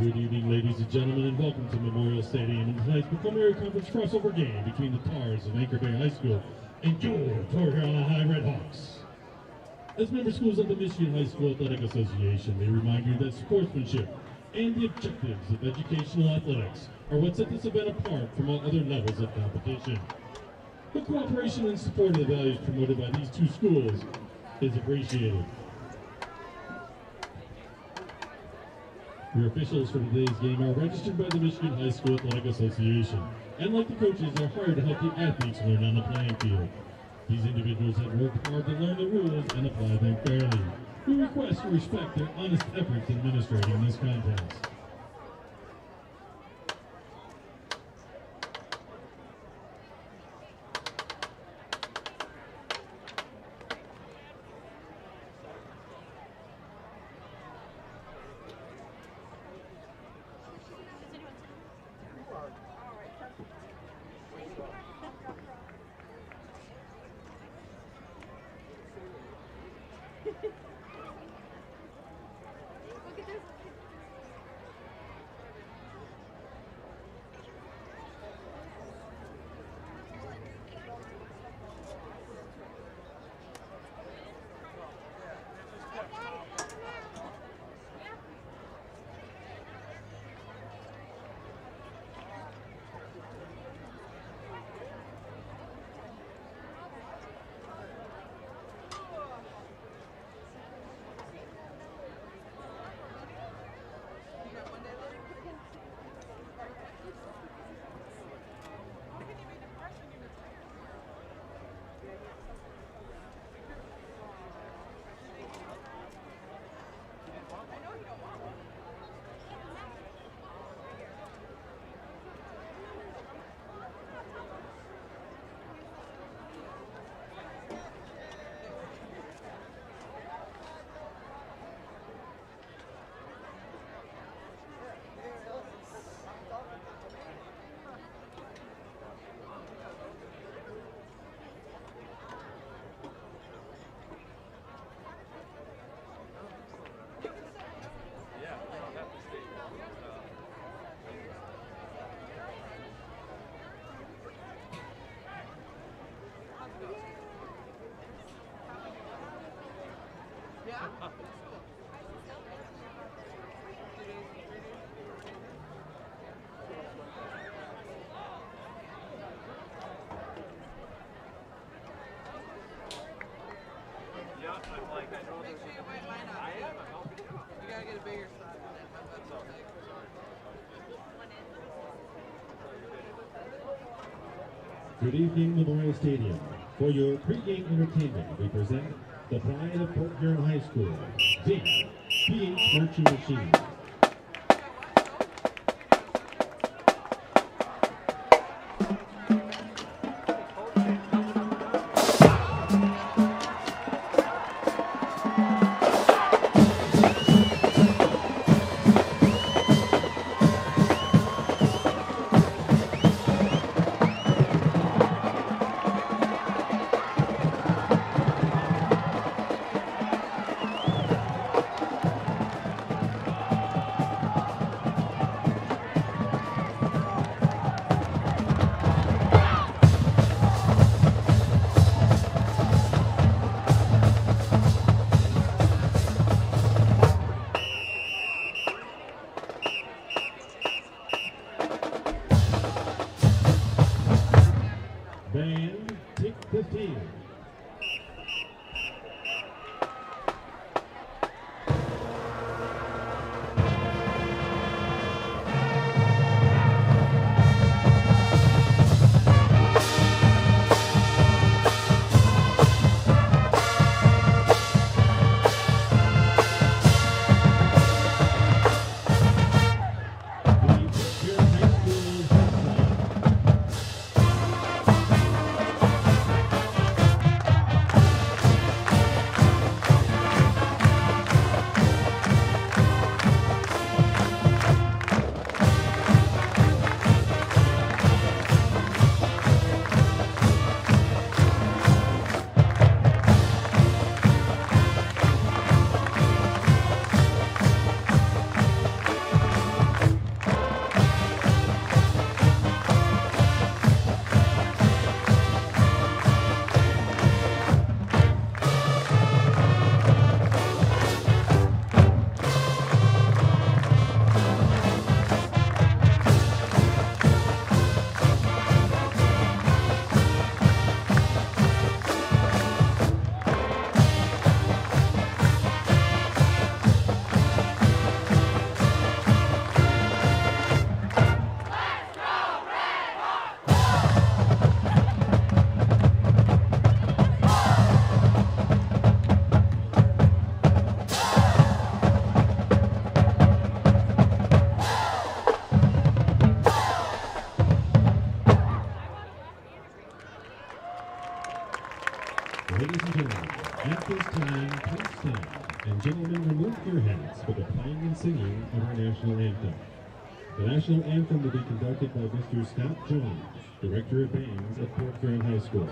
Good evening, ladies and gentlemen, and welcome to Memorial Stadium and tonight's preliminary conference crossover game between the Tars of Anchor Bay High School and your Huron High Redhawks. As member schools of the Michigan High School Athletic Association, they remind you that sportsmanship and the objectives of educational athletics are what set this event apart from all other levels of competition. The cooperation and support of the values promoted by these two schools is appreciated. Your officials for today's game are registered by the Michigan High School Athletic Association, and like the coaches, are hired to help the athletes learn on the playing field. These individuals have worked hard to learn the rules and apply them fairly. We request you respect their honest efforts in administrating this contest. Good evening, Memorial Stadium. For your pregame entertainment, we present the pride of Port Huron High School, the PH Virtue Machine. Band, take 15. Ladies and gentlemen, at this time, please stand. And gentlemen, remove your hats for the playing and singing of our national anthem. The national anthem will be conducted by Mr. Scott Jones, Director of Bands at Port Huron High School.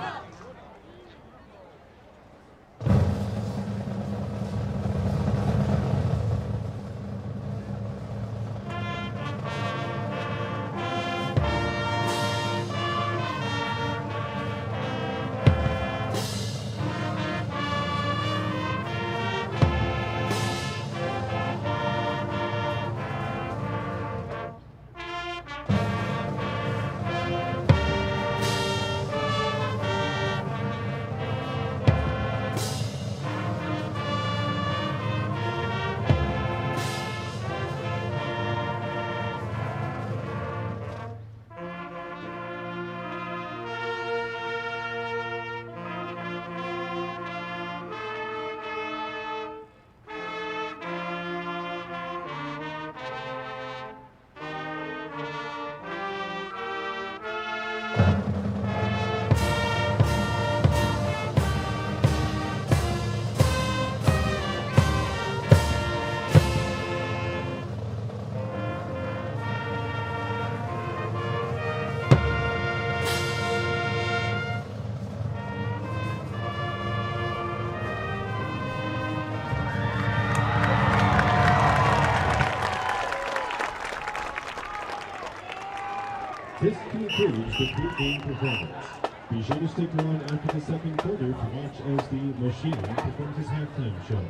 This concludes the pregame performance. Be sure to stick around after the second quarter to watch as the machine performs his halftime show.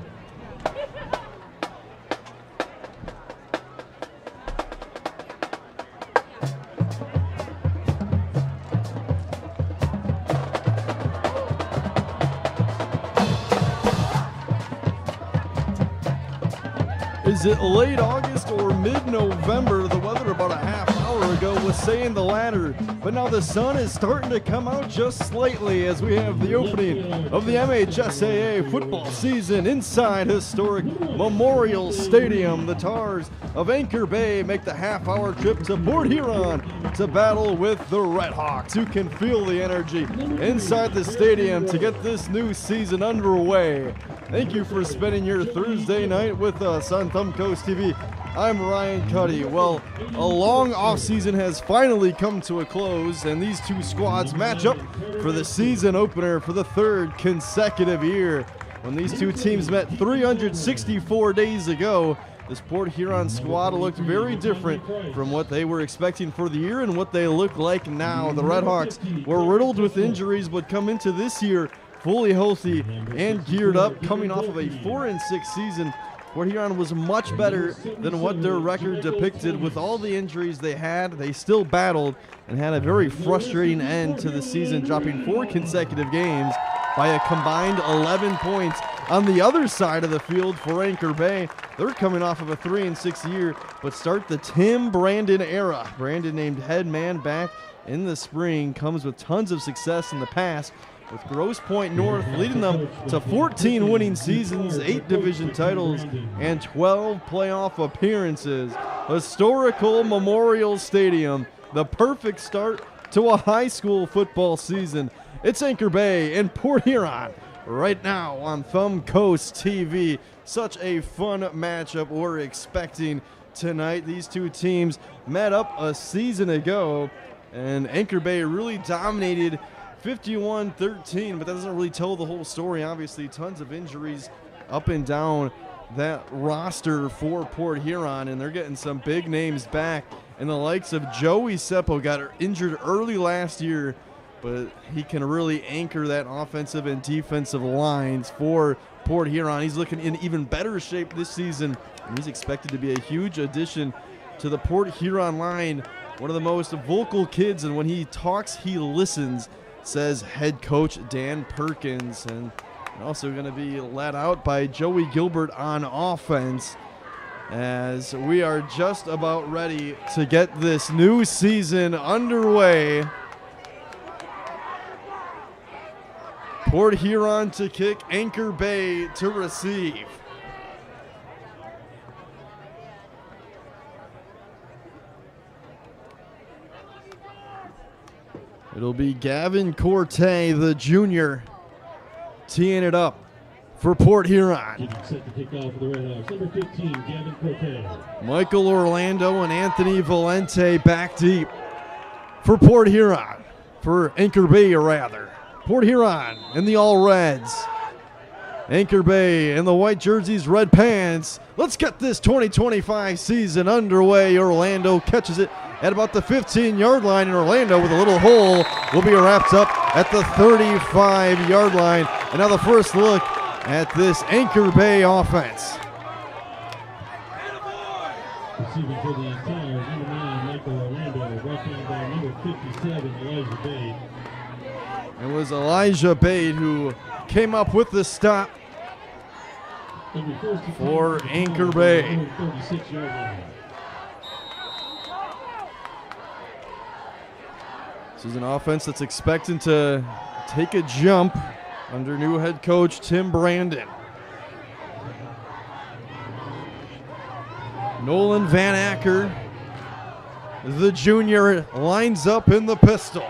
Is it late August or mid-November? The weather about a half hour ago was saying the latter, but now the sun is starting to come out just slightly as we have the opening of the MHSAA football season inside historic Memorial Stadium. The Tars of Anchor Bay make the half-hour trip to Port Huron to battle with the Redhawks, who can feel the energy inside the stadium to get this new season underway. Thank you for spending your Thursday night with us on Thumb Coast TV. I'm Ryan Cuddy. Well, a long offseason has finally come to a close, and these two squads match up for the season opener for the third consecutive year. When these two teams met 364 days ago, this Port Huron squad looked very different from what they were expecting for the year and what they look like now. The Redhawks were riddled with injuries, but come into this year fully healthy and geared up, coming off of a 4-6 season. Port Huron was much better than what their record depicted. With all the injuries they had, they still battled and had a very frustrating end to the season, dropping 4 consecutive games by a combined 11 points. On the other side of the field for Anchor Bay, they're coming off of a 3-6 year, but start the Tim Brandon era. Brandon, named head man back in the spring, comes with tons of success in the past, with Grosse Pointe North leading them to 14 winning seasons, 8 division titles, and 12 playoff appearances. Historical Memorial Stadium, the perfect start to a high school football season. It's Anchor Bay and Port Huron right now on Thumb Coast TV. Such a fun matchup we're expecting tonight. These two teams met up a season ago, and Anchor Bay really dominated 51-13, but that doesn't really tell the whole story. Obviously, tons of injuries up and down that roster for Port Huron, and they're getting some big names back. And the likes of Joey Seppo got injured early last year, but he can really anchor that offensive and defensive lines for Port Huron. He's looking in even better shape this season, and he's expected to be a huge addition to the Port Huron line. One of the most vocal kids, and when he talks, he listens, says head coach Dan Perkins. And also going to be led out by Joey Gilbert on offense, as we are just about ready to get this new season underway. Port Huron to kick, Anchor Bay to receive. It'll be Gavin Corte, the junior, teeing it up for Port Huron. Getting set to kick off for the Red Hawks. Number 15, Gavin Croquet. Michael Orlando and Anthony Valente back deep for Port Huron. For Anchor Bay, rather. Port Huron in the all reds. Anchor Bay in the white jerseys, red pants. Let's get this 2025 season underway. Orlando catches it at about the 15-yard line, and Orlando with a little hole will be wrapped up at the 35-yard line. And now the first look at this Anchor Bay offense. Receiving for the Tires, number 9, Michael Orlando, brought down by number 57, Elijah Bade. It was Elijah Bade who came up with the stop for Anchor Bay. 36-yard line. This is an offense that's expecting to take a jump under new head coach Tim Brandon. Nolan Van Acker, the junior, lines up in the pistol.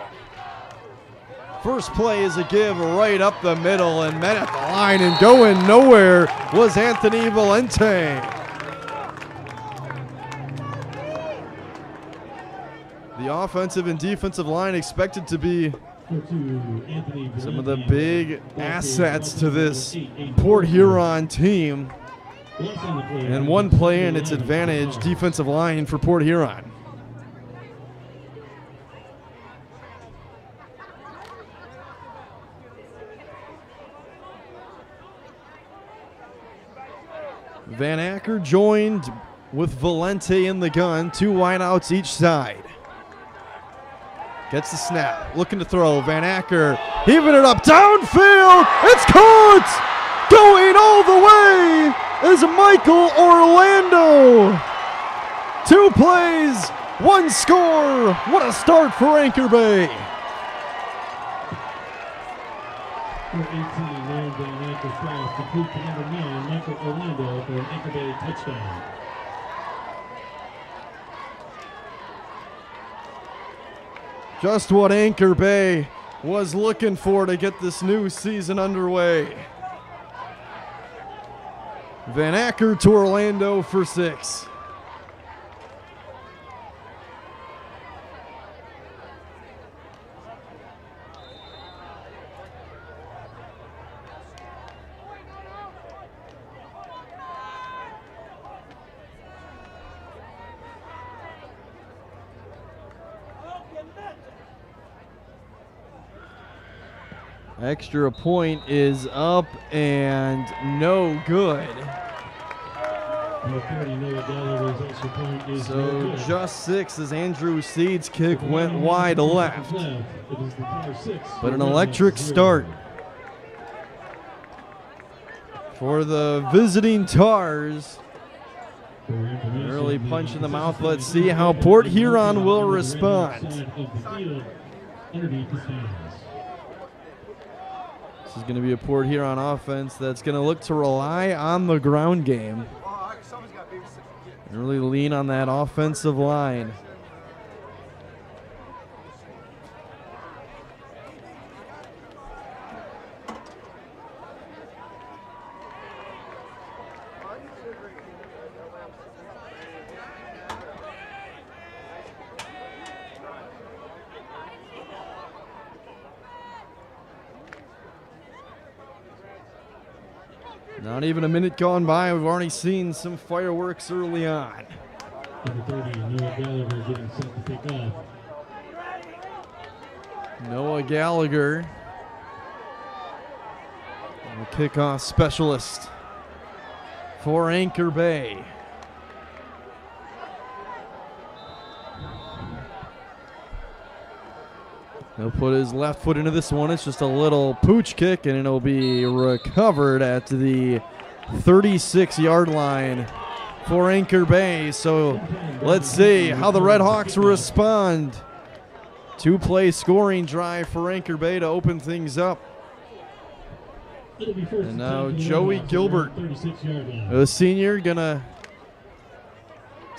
First play is a give right up the middle, and met at the line and going nowhere was Anthony Valente. The offensive and defensive line expected to be some of the big assets to this Port Huron team. And one play in its advantage, defensive line for Port Huron. Van Acker joined with Valente in the gun, two wideouts each side. Gets the snap, looking to throw. Van Acker heaving it up downfield. It's caught! Going all the way is Michael Orlando. 2 plays, 1 score. What a start for Anchor Bay. Number 18, Aaron Van Acker pass complete to number 9, Michael Orlando for an Anchor Bay touchdown. Just what Anchor Bay was looking for to get this new season underway. Van Acker to Orlando for 6. Extra point is up and no good. So just 6 as Andrew Seed's kick went wide left. But an electric start for the visiting Tars. An early punch in the mouth. Let's see how Port Huron will respond. This is going to be a Port Huron offense that's going to look to rely on the ground game and really lean on that offensive line. Not even a minute gone by, we've already seen some fireworks early on. Number 30, Noah Gallagher getting set to pick off. Noah Gallagher, the kickoff specialist for Anchor Bay. He'll put his left foot into this one. It's just a little pooch kick, and it'll be recovered at the 36-yard line for Anchor Bay. So let's see how the Red Hawks respond. 2-play scoring drive for Anchor Bay to open things up. And now Joey Gilbert, a senior, gonna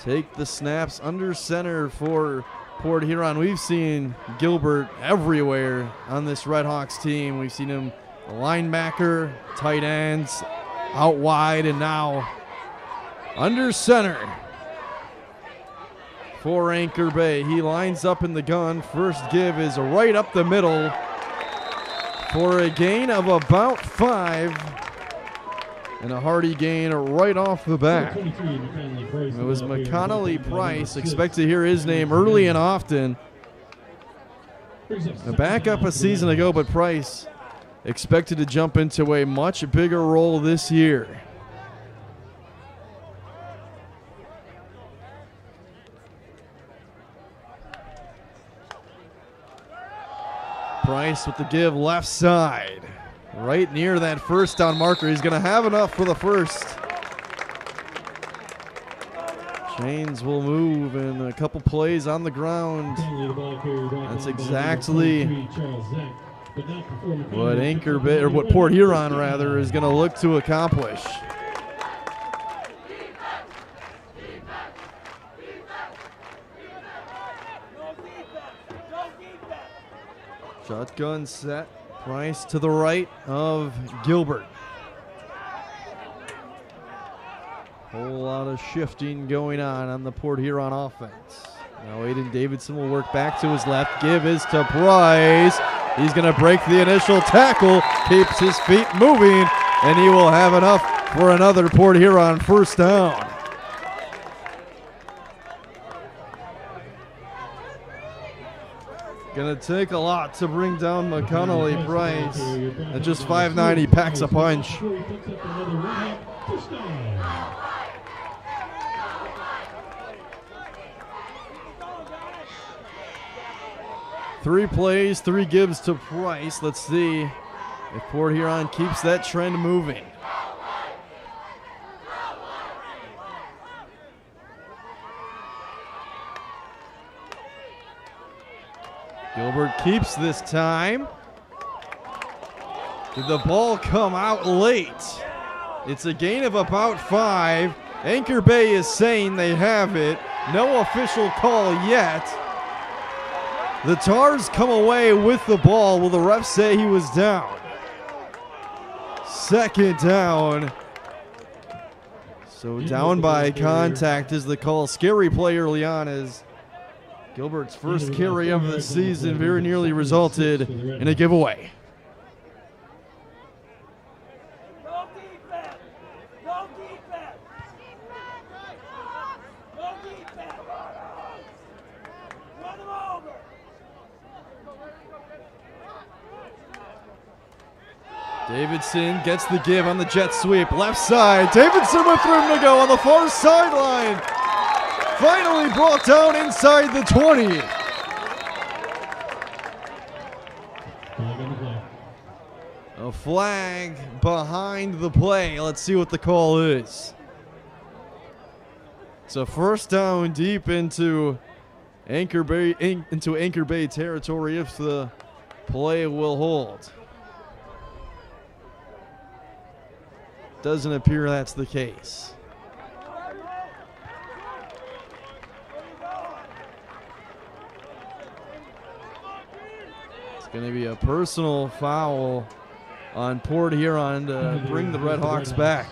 take the snaps under center for Port Huron. We've seen Gilbert everywhere on this Red Hawks team. We've seen him The linebacker, tight ends, out wide, and now under center for Anchor Bay. He lines up in the gun. First give is right up the middle for a gain of about 5. And a hearty gain right off the bat. It was McConnelly Price. Expect to hear his name early and often. Back up a season ago, but Price expected to jump into a much bigger role this year. Price with the give left side. Right near that first down marker. He's going to have enough for the first. Chains will move in a couple plays on the ground. That's exactly what Anchor Bay, or what Port Huron rather, is going to look to accomplish. Shotgun set. Price to the right of Gilbert. Whole lot of shifting going on the Port Huron offense. Now Aiden Davidson will work back to his left. Give is to Price. He's going to break the initial tackle, keeps his feet moving, and he will have enough for another Port Huron first down. Gonna take a lot to bring down McConnelly Price. At just 5'9", he packs a punch. Three plays, 3 gives to Price. Let's see if Port Huron keeps that trend moving. Gilbert keeps this time. Did the ball come out late? It's a gain of about 5. Anchor Bay is saying they have it. No official call yet. The Tars come away with the ball. Will the ref say he was down? Second down. So down by contact is the call. Scary play early on as Gilbert's first carry of the season very nearly resulted in a giveaway. Go defense! Go defense! Go defense! Run them over! Davidson gets the give on the jet sweep. Left side. Davidson with room to go on the far sideline. Finally brought down inside the 20. A flag behind the play. Let's see what the call is. It's a first down deep into Anchor Bay territory if the play will hold. Doesn't appear that's the case. It's going to be a personal foul on Port Huron to bring the Red Hawks back.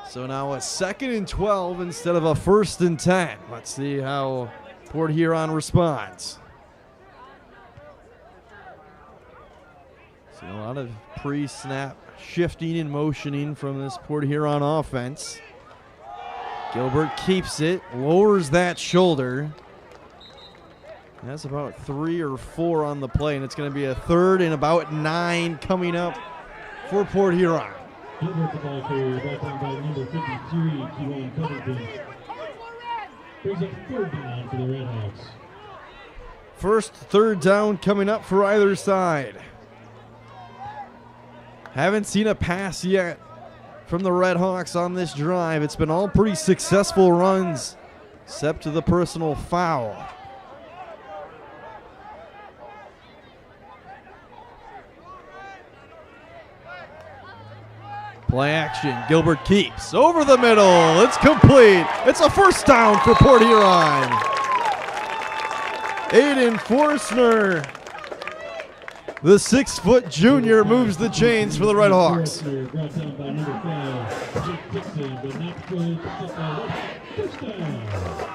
So now a 2nd and 12 instead of a 1st and 10. Let's see how Port Huron responds. See a lot of pre-snap shifting and motioning from this Port Huron offense. Gilbert keeps it, lowers that shoulder. That's about 3 or 4 on the play, and it's going to be a 3rd and about 9 coming up for Port Huron. Gilbert the ball carrier, brought down by number 53, Keelan Covington. Brings up 3rd down for the Red Hawks. First 3rd down coming up for either side. Haven't seen a pass yet from the Red Hawks on this drive. It's been all pretty successful runs, except to the personal foul. Play action. Gilbert keeps over the middle. It's complete. It's a first down for Port Huron. Aiden Forstner, the 6-foot junior, moves the chains for the Red Hawks. Brought down by number 5, Jake Dixon, but not for the first down.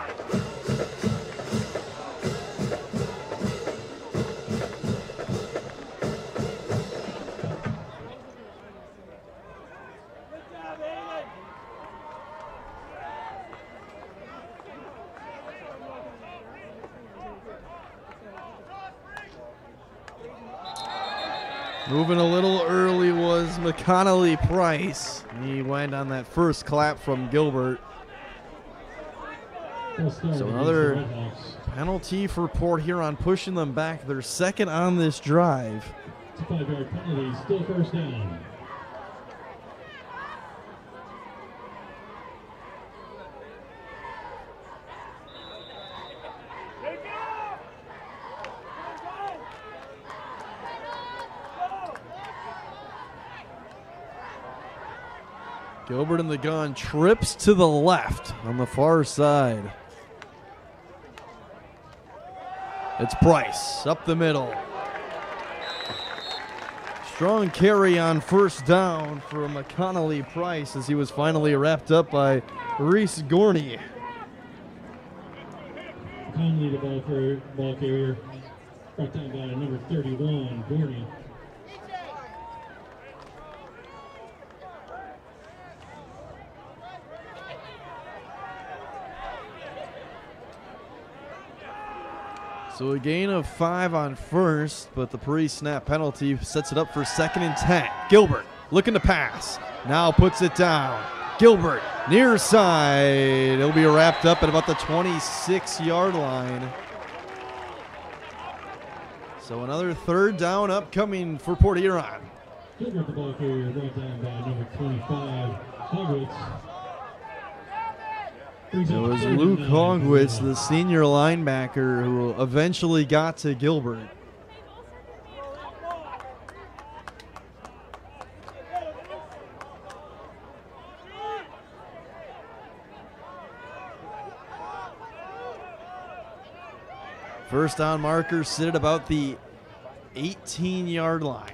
Moving a little early was McConnelly Price. He went on that first clap from Gilbert. So another penalty for Port Huron, pushing them back. They're second on this drive. It's a 5-yard penalty, still first down. Gilbert in the gun, trips to the left on the far side. It's Price up the middle. Strong carry on first down for McConnelly Price as he was finally wrapped up by Reese Gorney. McConnelly, the ball carrier, brought down by number 31, Gorney. So a gain of 5 on first, but the pre-snap penalty sets it up for 2nd and 10. Gilbert looking to pass. Now puts it down. Gilbert near side. It'll be wrapped up at about the 26-yard line. So another 3rd down upcoming for Port Huron. Gilbert, the ball carrier, brought down by number 25, Hogwarts. It was Luke Hogwitz, the senior linebacker, who eventually got to Gilbert. First down marker sit at about the 18-yard line.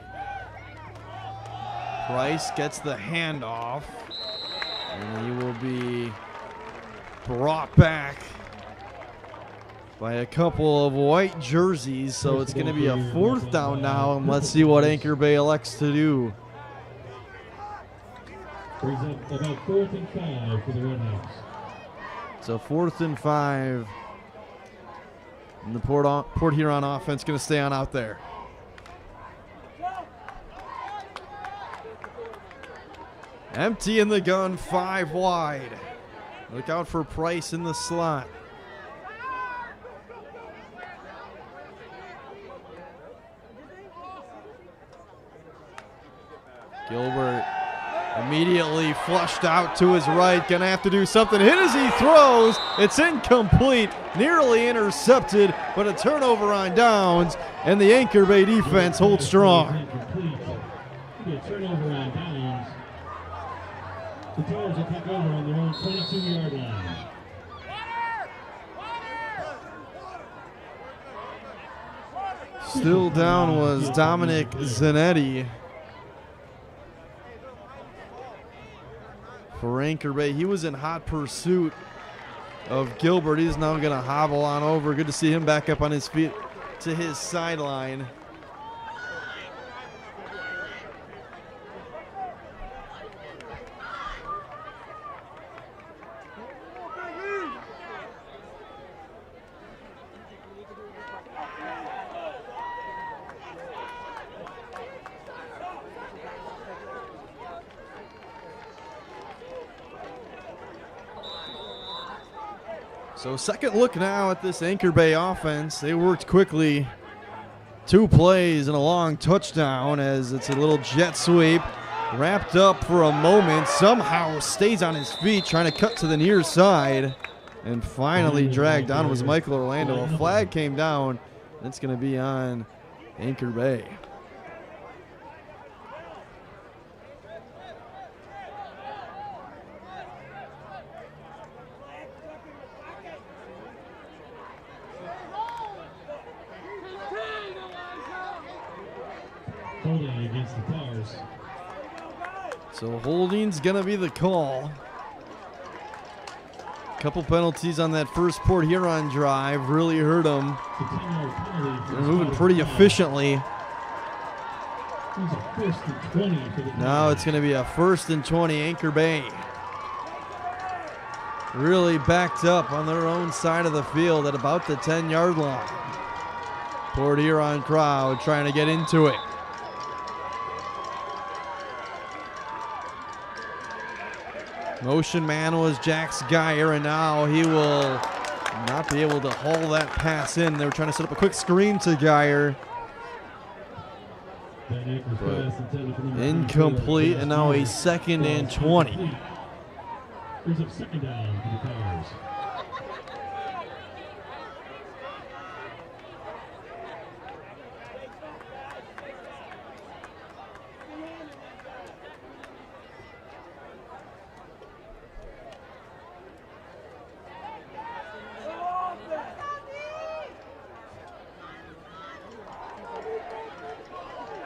Price gets the handoff, and he will be brought back by a couple of white jerseys, so it's going to be a 4th down now, and let's see what Anchor Bay elects to do. Brings up about 4th and 5 for the Red Hawks. So 4th and 5, and the Port Huron offense going to stay on out there. Empty in the gun, 5 wide. Look out for Price in the slot. Gilbert immediately flushed out to his right. Gonna have to do something. Hit as he throws. It's incomplete. Nearly intercepted, but a turnover on downs. And the Anchor Bay defense holds strong. Turnover on downs. The Tars will take over on their own 22-yard line. Still down was Dominic Zanetti for Anchor Bay. He was in hot pursuit of Gilbert. He's now going to hobble on over. Good to see him back up on his feet to his sideline. So second look now at this Anchor Bay offense. They worked quickly. 2 plays and a long touchdown as it's a little jet sweep. Wrapped up for a moment. Somehow stays on his feet trying to cut to the near side. And finally dragged down was Michael Orlando. A flag came down. It's going to be on Anchor Bay. against the Tars. So holding's going to be the call. Couple penalties on that first Port Huron drive really hurt them. The 10-yard penalty for They're moving pretty efficiently. It was a first and 20 for the Now it's going to be a 1st and 20, Anchor Bay. Really backed up on their own side of the field at about the 10-yard line. Port Huron crowd trying to get into it. Motion man was Jax Geyer, and now he will not be able to haul that pass in. They were trying to set up a quick screen to Geyer. Incomplete, and now a 2nd and 20. There's a second down for the Tars.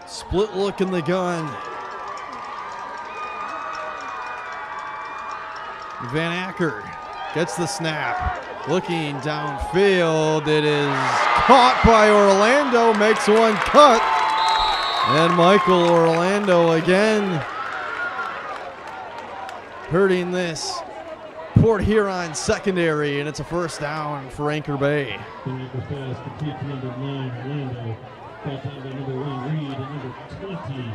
Split look in the gun. Van Acker gets the snap. Looking downfield. It is caught by Orlando. Makes one cut. And Michael Orlando again hurting this Port Huron secondary. And it's a 1st down for Anchor Bay. The Anchor pass complete to number 9, Orlando. Caught down by number 1, Reed, and number 20.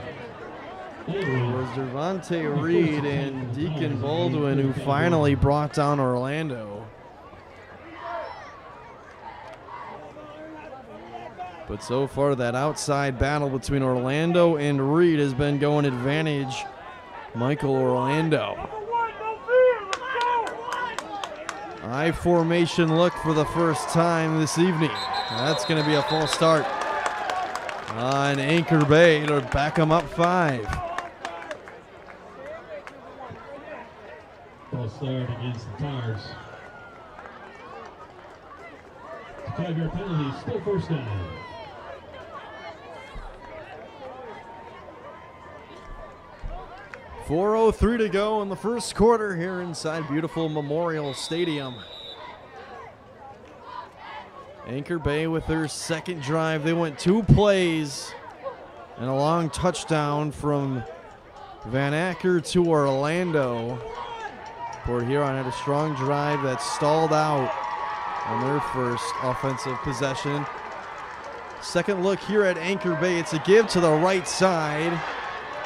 It was Devontae Reed and Deacon Baldwin who finally brought down Orlando. But so far that outside battle between Orlando and Reed has been going advantage Michael Orlando. I formation look for the first time this evening. That's going to be a full start on Anchor Bay to back them up 5. False start against the Tars. 5-yard penalty, still 1st down. .403 to go in the first quarter here inside beautiful Memorial Stadium. Anchor Bay with their 2nd drive. They went 2 plays and a long touchdown from Van Acker to Orlando. Port Huron had a strong drive that stalled out on their first offensive possession. Second look here at Anchor Bay. It's a give to the right side.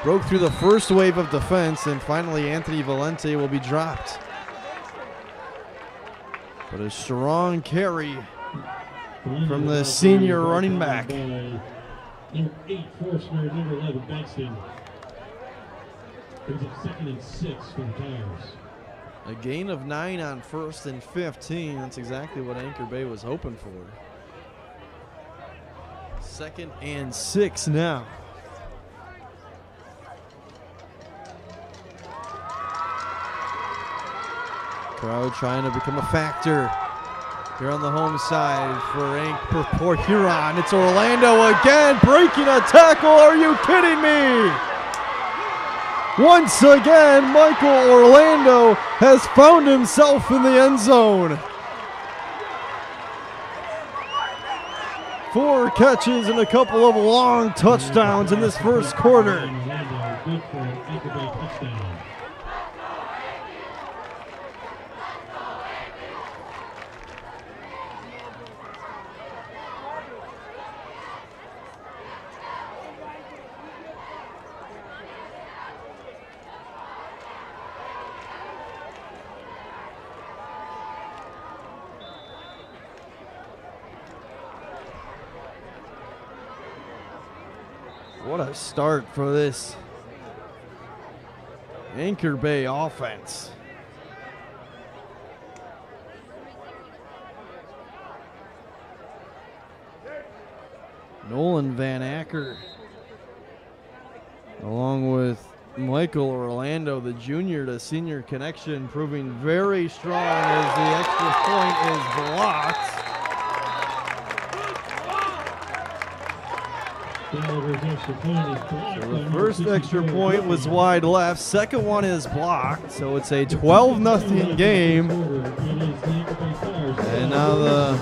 Broke through the first wave of defense, and finally Anthony Valente will be dropped. But a strong carry from the senior running back. Number 8, Forstner, number 11, Bankston. Brings up 2nd and 6 for the Tars. A gain of 9 on 1st and 15. That's exactly what Anchor Bay was hoping for. 2nd and 6 now. Crowd trying to become a factor here on the home side for Port Huron. It's Orlando again, breaking a tackle. Are you kidding me? Once again, Michael Orlando has found himself in the end zone. 4 catches and a couple of long touchdowns in this first quarter. Orlando, good for an Anchor Bay touchdown. What a start for this Anchor Bay offense. Nolan Van Acker, along with Michael Orlando, the junior to senior connection, proving very strong as the extra point is blocked. Gallagher's extra point is blocked. So the first extra point was wide left. Second one is blocked. So it's a 12-0 game. And now the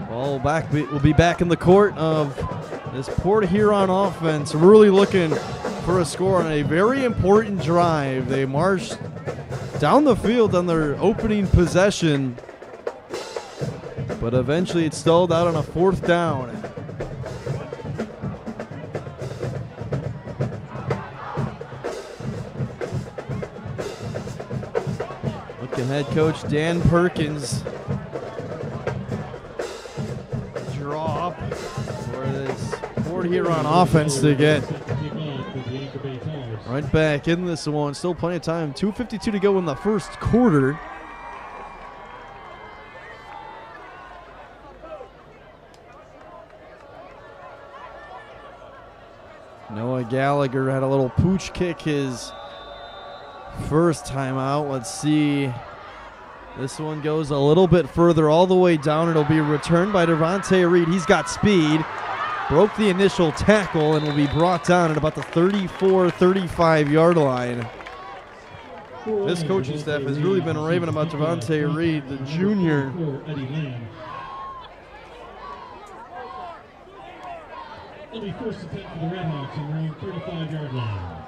ball will be back in the court of this Port Huron offense. Really looking for a score on a very important drive. They marched down the field on their opening possession, but eventually it stalled out on a 4th down. Looking head coach Dan Perkins draw up for this Port Huron offense to get right back in this one. Still plenty of time. 2:52 to go in the first quarter. Noah Gallagher had a little pooch kick his first time out. Let's see. This one goes a little bit further all the way down. It'll be returned by Devontae Reed. He's got speed. Broke the initial tackle and will be brought down at about the 34-35 yard line. This coaching staff has really been raving about Devontae Reed, the junior. It'll be first attempt for the Redhawks on their own 35-yard line.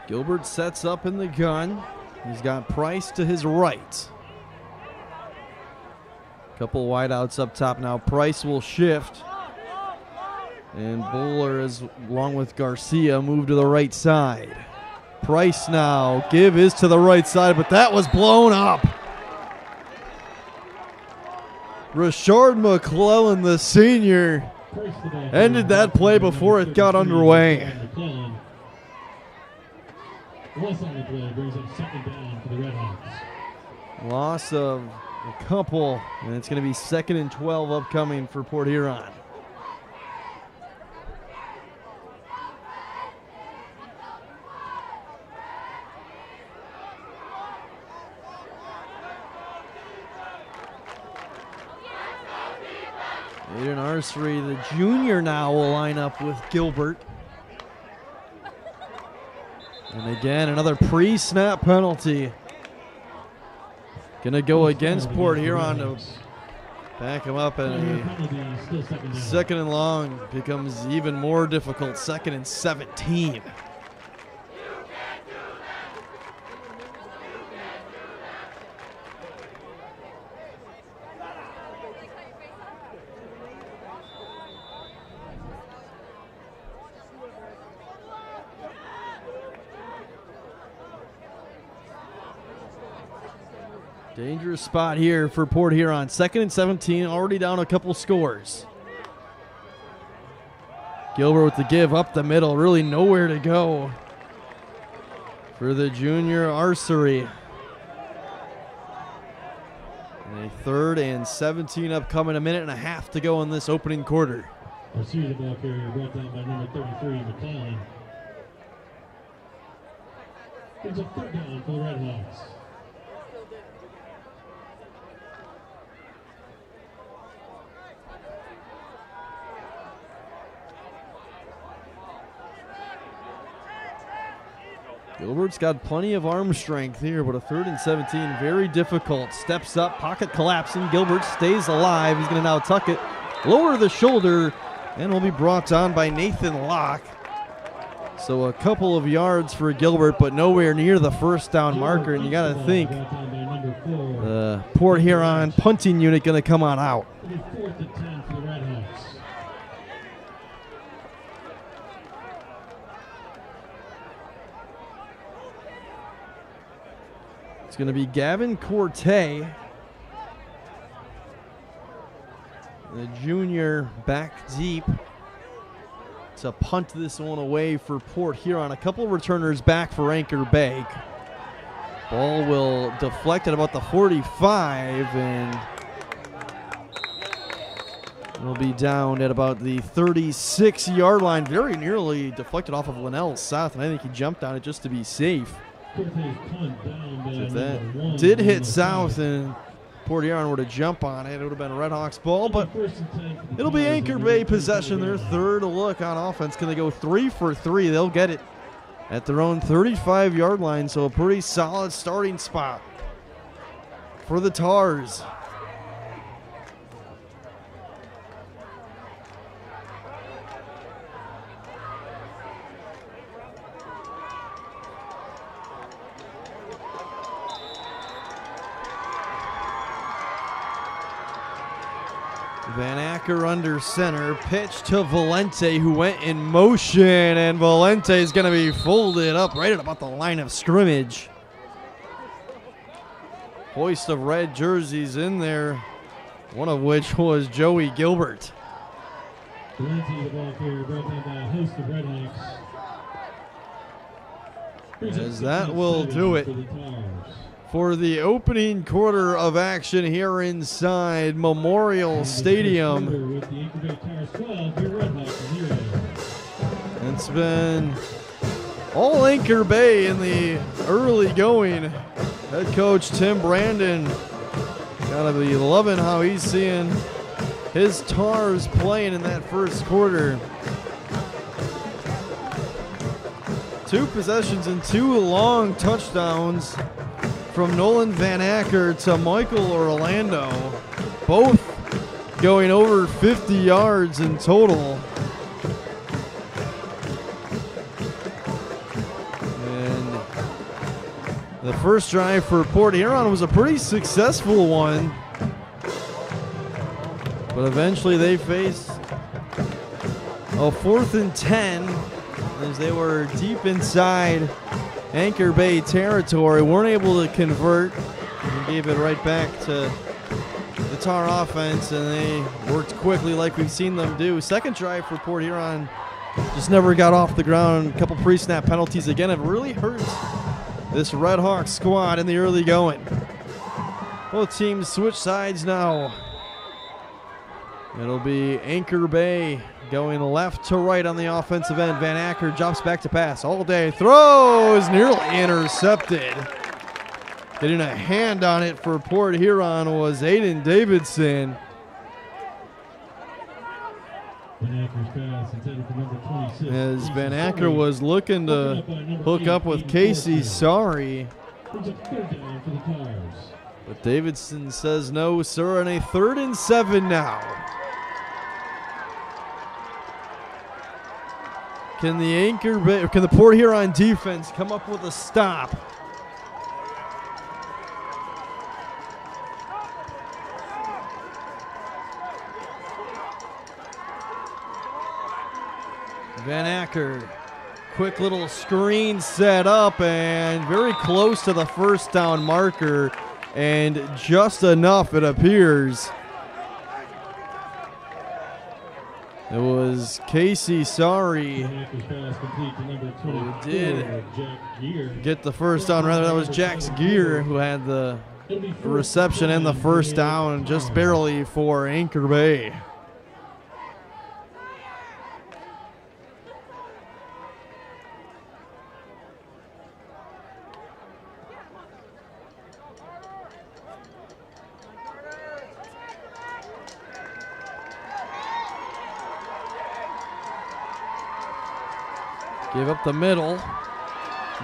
Gilbert sets up in the gun. He's got Price to his right. Couple wideouts up top now. Price will shift. And Bowler, along with Garcia, move to the right side. Price now. Give is to the right side, but that was blown up. Rashard McClellan, the senior, ended that play before it got underway. Loss on the play brings up 2nd down for the Redhawks. Loss of a couple, and it's going to be 2nd and 12 upcoming for Port Huron. Aiden Arsery, the junior, now will line up with Gilbert. And again, another pre-snap penalty. Gonna go against Port Huron to back him up, and a 2nd and long becomes even more difficult. 2nd and 17. Dangerous spot here for Port Huron. 2nd and 17, already down a couple scores. Gilbert with the give up the middle, really nowhere to go for the junior Arsery. And a 3rd and 17 upcoming, a minute and a half to go in this opening quarter. Arsery, the ball carrier, brought down by number 33, McClellan. It's a 3rd down for the Redhawks. Gilbert's got plenty of arm strength here, but a 3rd and 17, very difficult. Steps up, pocket collapsing. Gilbert stays alive. He's going to now tuck it, lower the shoulder, and will be brought down by Nathan Locke. So a couple of yards for Gilbert, but nowhere near the 1st down marker. And you got to think the Port Huron punting unit going to come on out. 4th and 10 for the Redhawks. It's going to be Gavin Corte, the junior, back deep to punt this one away for Port Huron. A couple returners back for Anchor Bay. Ball will deflect at about the 45, and It'll be down at about the 36-yard line. Very nearly deflected off of Linnell South, and I think he jumped on it just to be safe. If that did hit South, and Port Huron were to jump on it, it would have been a Red Hawks ball, but it'll be Anchor Bay possession, their third look on offense. Can they go 3 for 3? They'll get it at their own 35-yard line, so a pretty solid starting spot for the Tars. Van Acker under center, pitch to Valente, who went in motion, and Valente is going to be folded up right at about the line of scrimmage. Hoist of red jerseys in there, one of which was Joey Gilbert. Valente, the ball carrier, brought down by a host of Red Hawks. As that will do it for the opening quarter of action here inside Memorial Stadium. It's been all Anchor Bay in the early going. Head coach Tim Brandon gotta be loving how he's seeing his Tars playing in that first quarter. 2 possessions and 2 long touchdowns from Nolan Van Acker to Michael Orlando, both going over 50 yards in total. And the first drive for Port Huron was a pretty successful one, but eventually they faced a 4th and 10 as they were deep inside Anchor Bay territory, weren't able to convert, and gave it right back to the Tar offense, and they worked quickly like we've seen them do. Second drive for Port Huron just never got off the ground. A couple pre-snap penalties again have really hurt this Red Hawks squad in the early going. Both teams switch sides now. It'll be Anchor Bay going left to right on the offensive end. Van Acker drops back to pass all day. Throws nearly intercepted. Getting a hand on it for Port Huron was Aiden Davidson. As Van Acker was looking to hook up with Casey Sorry. But Davidson says no, sir, and a 3rd and 7 now. Can the Port Huron defense come up with a stop? Van Acker, quick little screen set up and very close to the first down marker, and just enough, it appears. It was Casey Sorry who did get the first down. Rather, that was Jax Gear who had the reception and the first down, just barely for Anchor Bay. Give up the middle.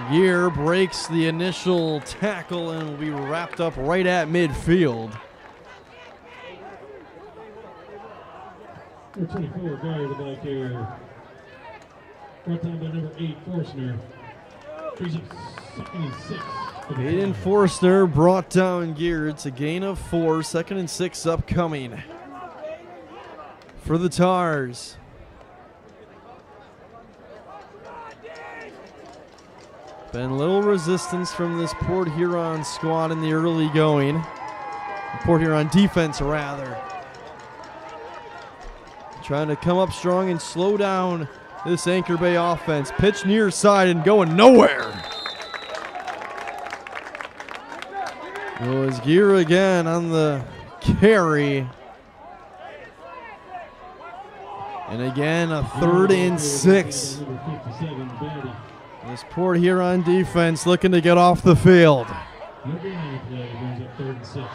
Gear breaks the initial tackle and will be wrapped up right at midfield. Number 24, guard the ball carrier. Brought down by number 8, Forstner. Brings up 2nd and 6. Aiden Forstner brought down Gear. It's a gain of 4. 2nd and 6 upcoming for the Tars. Been little resistance from this Port Huron squad in the early going. Port Huron defense, rather. Trying to come up strong and slow down this Anchor Bay offense. Pitch near side and going nowhere. It was Gear again on the carry. And again, a 3rd and 6. Number 57, Batty. This Port Huron defense looking to get off the field. No gain on the play, brings up 3rd and 6.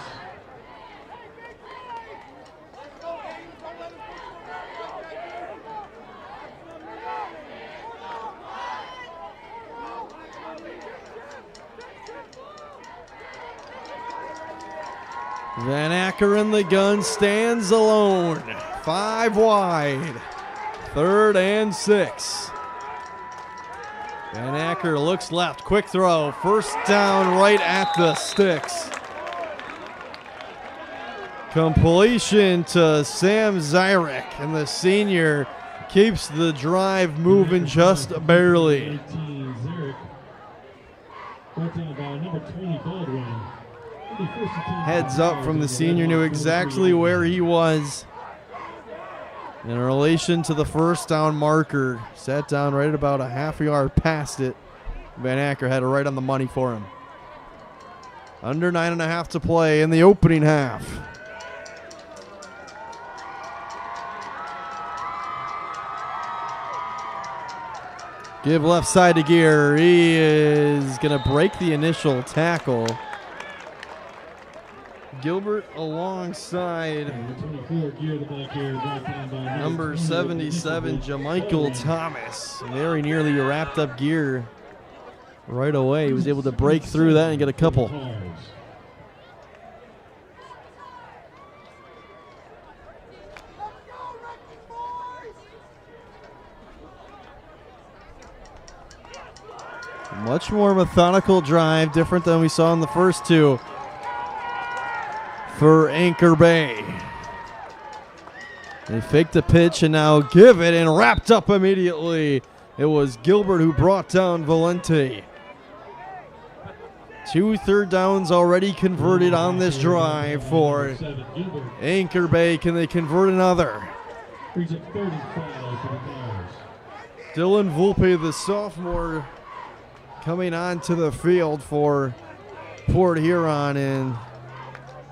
Van Acker in the gun, stands alone. 5 wide. 3rd and 6. Van Acker looks left, quick throw. First down right at the sticks. Completion to Sam Zyrek, and the senior keeps the drive moving just barely. 18, Zarek. Brought down by number 20, Baldwin. It'll be 1st and 10. Heads up from the senior, knew exactly where he was in relation to the first down marker. Sat down right at about a half a yard past it. Van Acker had it right on the money for him. Under 9.5 to play in the opening half. Give left side to Gear. He is going to break the initial tackle. Gilbert alongside Number 24, Gear, the back here, brought down by number 20, 77, Baldwin. Jamichael Thomas. Very nearly wrapped up Gear right away. He was able to break through that and get a couple. Tars. Much more methodical drive, different than we saw in the first two for Anchor Bay. They faked the pitch and now give it, and wrapped up immediately. It was Gilbert who brought down Valente. 2 third downs already converted on this drive for 7, Gilbert. Anchor Bay. Can they convert another? Brings up 35 for the Tars. Dylan Volpe, the sophomore, coming onto the field for Port Huron, and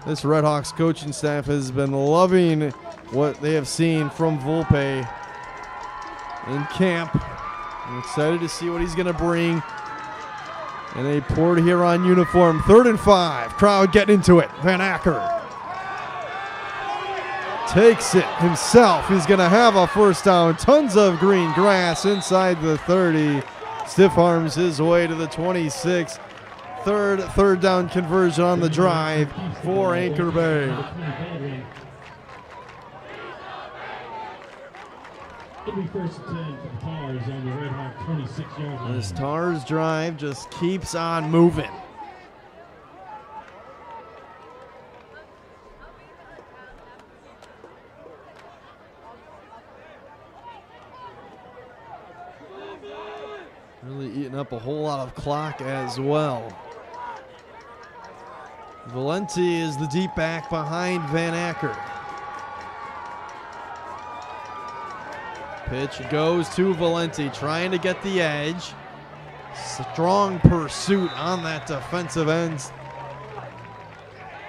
this Redhawks coaching staff has been loving what they have seen from Volpe in camp. I'm excited to see what he's going to bring in a Port Huron uniform. 3rd and 5. Crowd getting into it. Van Acker takes it himself. He's going to have a first down. Tons of green grass inside the 30. Stiff arms his way to the 26. Third down conversion on the drive for Anchor Bay. It'll be 1st and 10 for the Tars on the Red Hawk 26-yard line. This Tars drive just keeps on moving. Really eating up a whole lot of clock as well. Valente is the deep back behind Van Acker. Pitch goes to Valente, trying to get the edge. Strong pursuit on that defensive end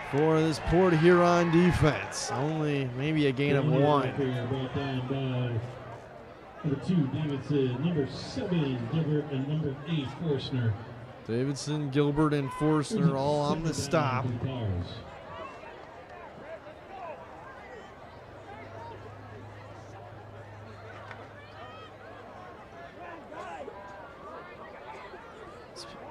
for this Port Huron defense. Only maybe a gain of 1. Brought down by number 2, Davidson, number 7, Gilbert, and number 8, Forstner. Davidson, Gilbert, and Forstner all on the stop. For the Tars.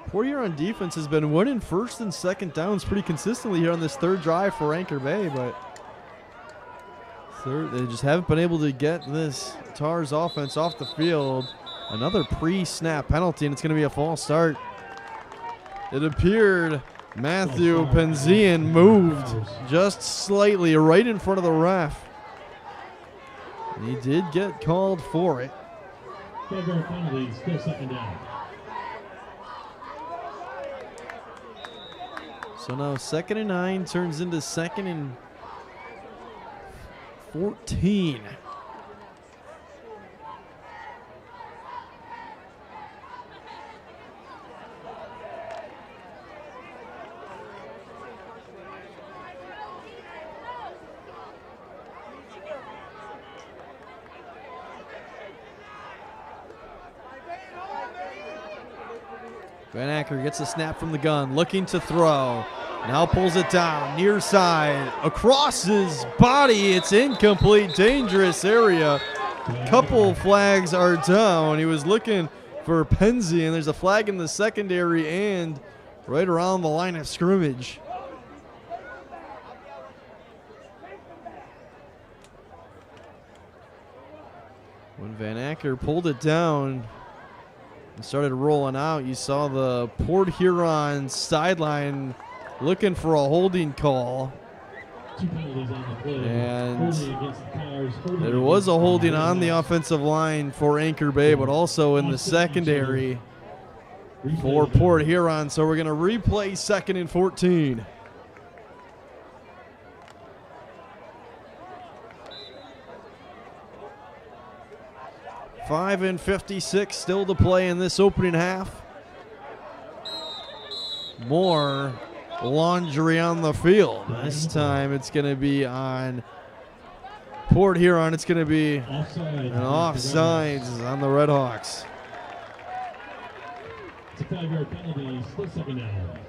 Port Huron defense has been winning 1st and 2nd downs pretty consistently here on this 3rd drive for Anchor Bay, but they just haven't been able to get this Tars offense off the field. Another pre-snap penalty, and it's going to be a false start. It appeared Matthew Penzian moved just slightly right in front of the ref. And he did get called for it. 12-yard penalty, still 2nd down. So now 2nd and 9 turns into 2nd and 14. Van Acker gets a snap from the gun, looking to throw. Now pulls it down, near side, across his body. It's incomplete, dangerous area. Couple flags are down. He was looking for Penzi, and there's a flag in the secondary and right around the line of scrimmage. When Van Acker pulled it down and started rolling out, you saw the Port Huron sideline looking for a holding call. And there was a holding on the offensive line for Anchor Bay, but also in the secondary for Port Huron. So we're going to replay 2nd and 14. Five and 56 still to play in this opening half. More laundry on the field. This time it's going to be on Port Huron. It's going to be an offsides on the Red Hawks. It's a 5-yard penalty, still 2nd down.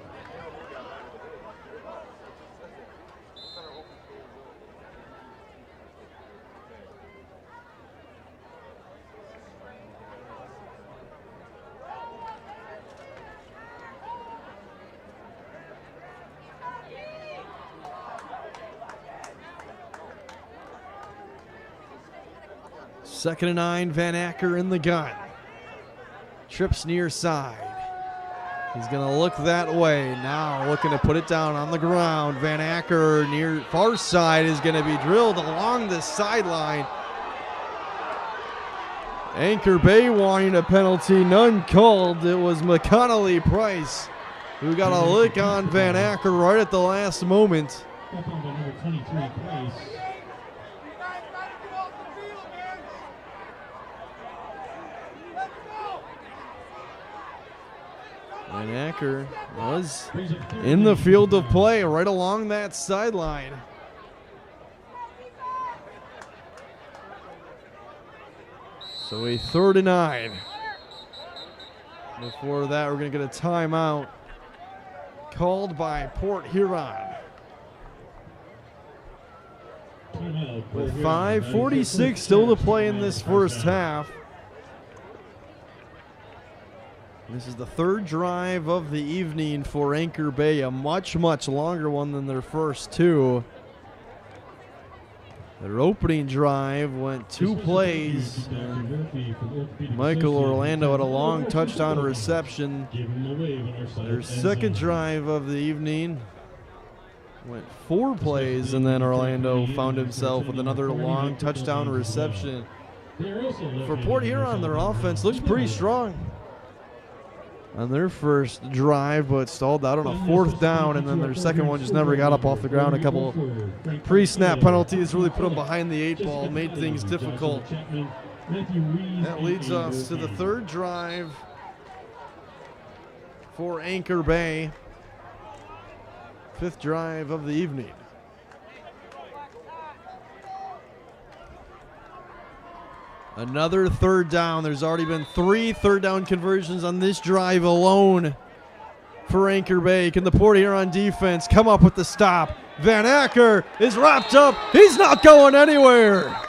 Second and 9, Van Acker in the gun. Trips near side. He's going to look that way. Now looking to put it down on the ground. Van Acker near far side is going to be drilled along the sideline. Anchor Bay wanting a penalty, none called. It was McConnelly Price who got a lick on Van Acker right at the last moment. Up on the number 23, Price. Van Acker was in the field of play right along that sideline. So a 3rd and 9. Before that, we're going to get a timeout called by Port Huron. With 5:46 still to play in this first half. This is the 3rd drive of the evening for Anchor Bay, a much, much longer one than their first 2. Their opening drive went 2 plays. Michael Orlando had a long touchdown reception. Their 2nd drive of the evening went 4 plays, and then Orlando found himself with another long touchdown reception. For Port Huron, their offense looks pretty strong on their first drive, but stalled out on a 4th down, and then their second one just never got up off the ground. A couple pre-snap penalties really put them behind the 8 ball, made things difficult. That leads us to the 3rd drive for Anchor Bay. 5th drive of the evening. Another 3rd down. There's already been 3 third down conversions on this drive alone for Anchor Bay. Can the Port Huron defense come up with the stop? Van Acker is wrapped up. He's not going anywhere.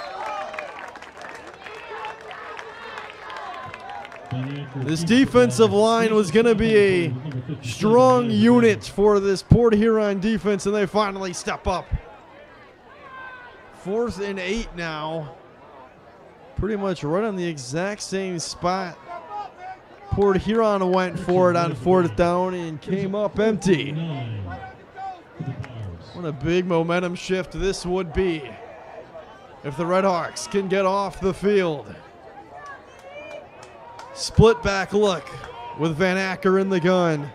This defensive line was going to be a strong unit for this Port Huron defense, and they finally step up. 4th and 8 now. Pretty much right on the exact same spot. Port Huron went for it on 4th down and came up empty. What a big momentum shift this would be if the Red Hawks can get off the field. Split back look with Van Acker in the gun.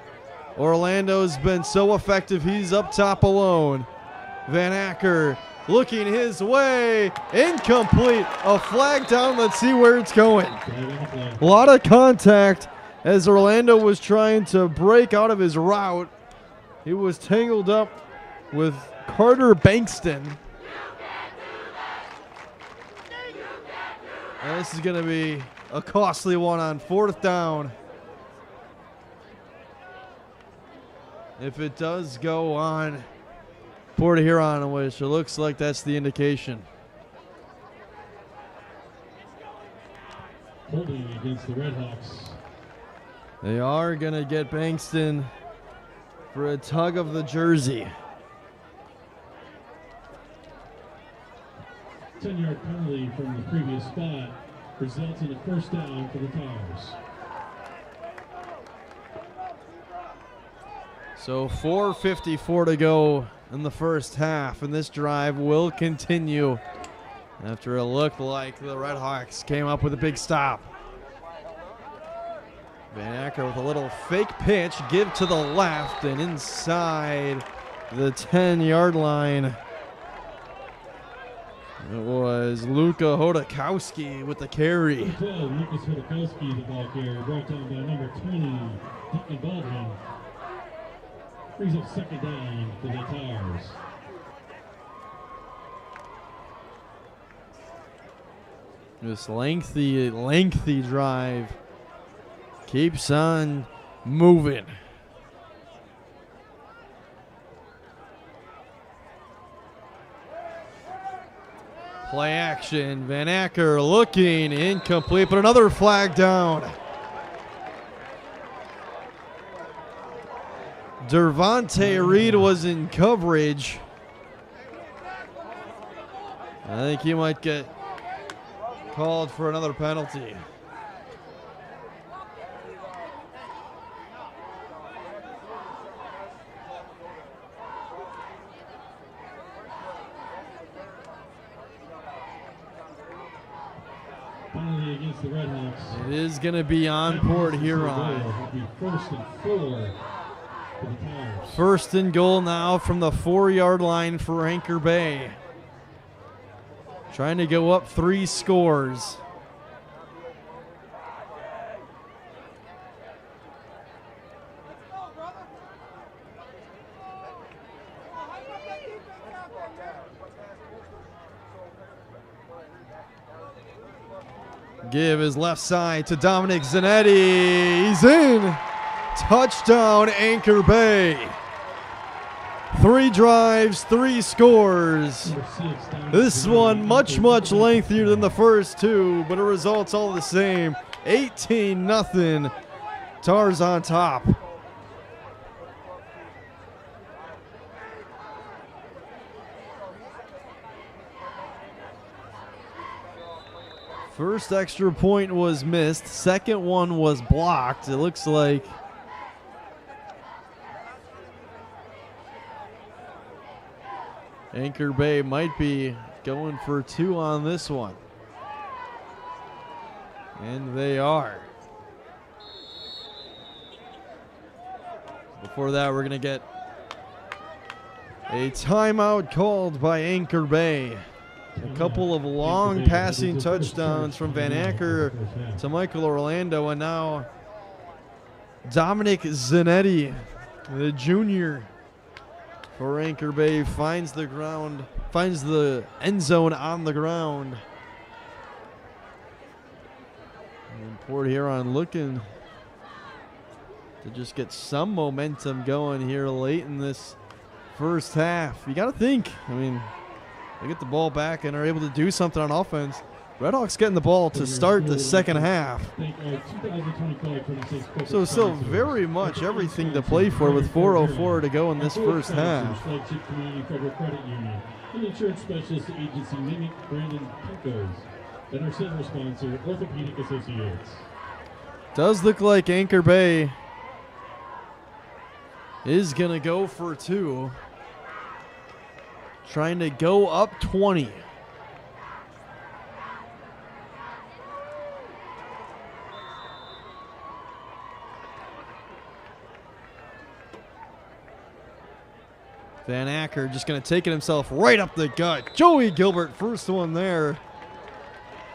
Orlando's been so effective, he's up top alone. Van Acker looking his way, incomplete, a flag down, let's see where it's going. A lot of contact as Orlando was trying to break out of his route. He was tangled up with Carter Bankston. And this is going to be a costly one on 4th down. if it does go on Port Huron, which it looks like that's the indication. Holding against the Redhawks. They are going to get Bankston for a tug of the jersey. 10-yard penalty from the previous spot results in a first down for the Tars. So 4:54 to go in the first half, and this drive will continue after it looked like the Redhawks came up with a big stop. Van Acker with a little fake pitch, give to the left and inside the 10-yard line. It was Luka Hodakowski with the carry. Lucas Hodakowski, the ball carrier, brought down by number 20, Deacon Baldwin. Brings up second down for the Tars. This lengthy drive keeps on moving. Play action. Van Acker looking incomplete, but another flag down. Dervonte Reed was in coverage. I think he might get called for another penalty. Finally against the Redhawks. It is going to be on Port Huron. It'll be 1st and 4 for the Tars. First and goal now from the 4-yard line for Anchor Bay. Trying to go up 3 scores. Give his left side to Dominic Zanetti. He's in. Touchdown, Anchor Bay. 3 drives, 3 scores. This one much lengthier than the first 2, but the results all the same. 18-0. Tars on top. First extra point was missed. Second one was blocked. It looks like Anchor Bay might be going for 2 on this one. And they are. Before that, we're going to get a timeout called by Anchor Bay. A couple of long passing touchdowns from Van Acker to Michael Orlando, and now Dominic Zanetti, the junior for Anchor Bay, finds the end zone on the ground. And Port Huron looking to just get some momentum going here late in this first half. You got to think, I mean, they get the ball back and are able to do something on offense. Redhawks getting the ball to start the second half. So still very much everything to play for with 4:04 to go in this first half. And insurance specialist agency Mimic Brandon Pinkos and our center sponsor, Orthopedic Associates. Does look like Anchor Bay is going to go for 2. Trying to go up 20. Van Acker just going to take it himself right up the gut. Joey Gilbert, first one there.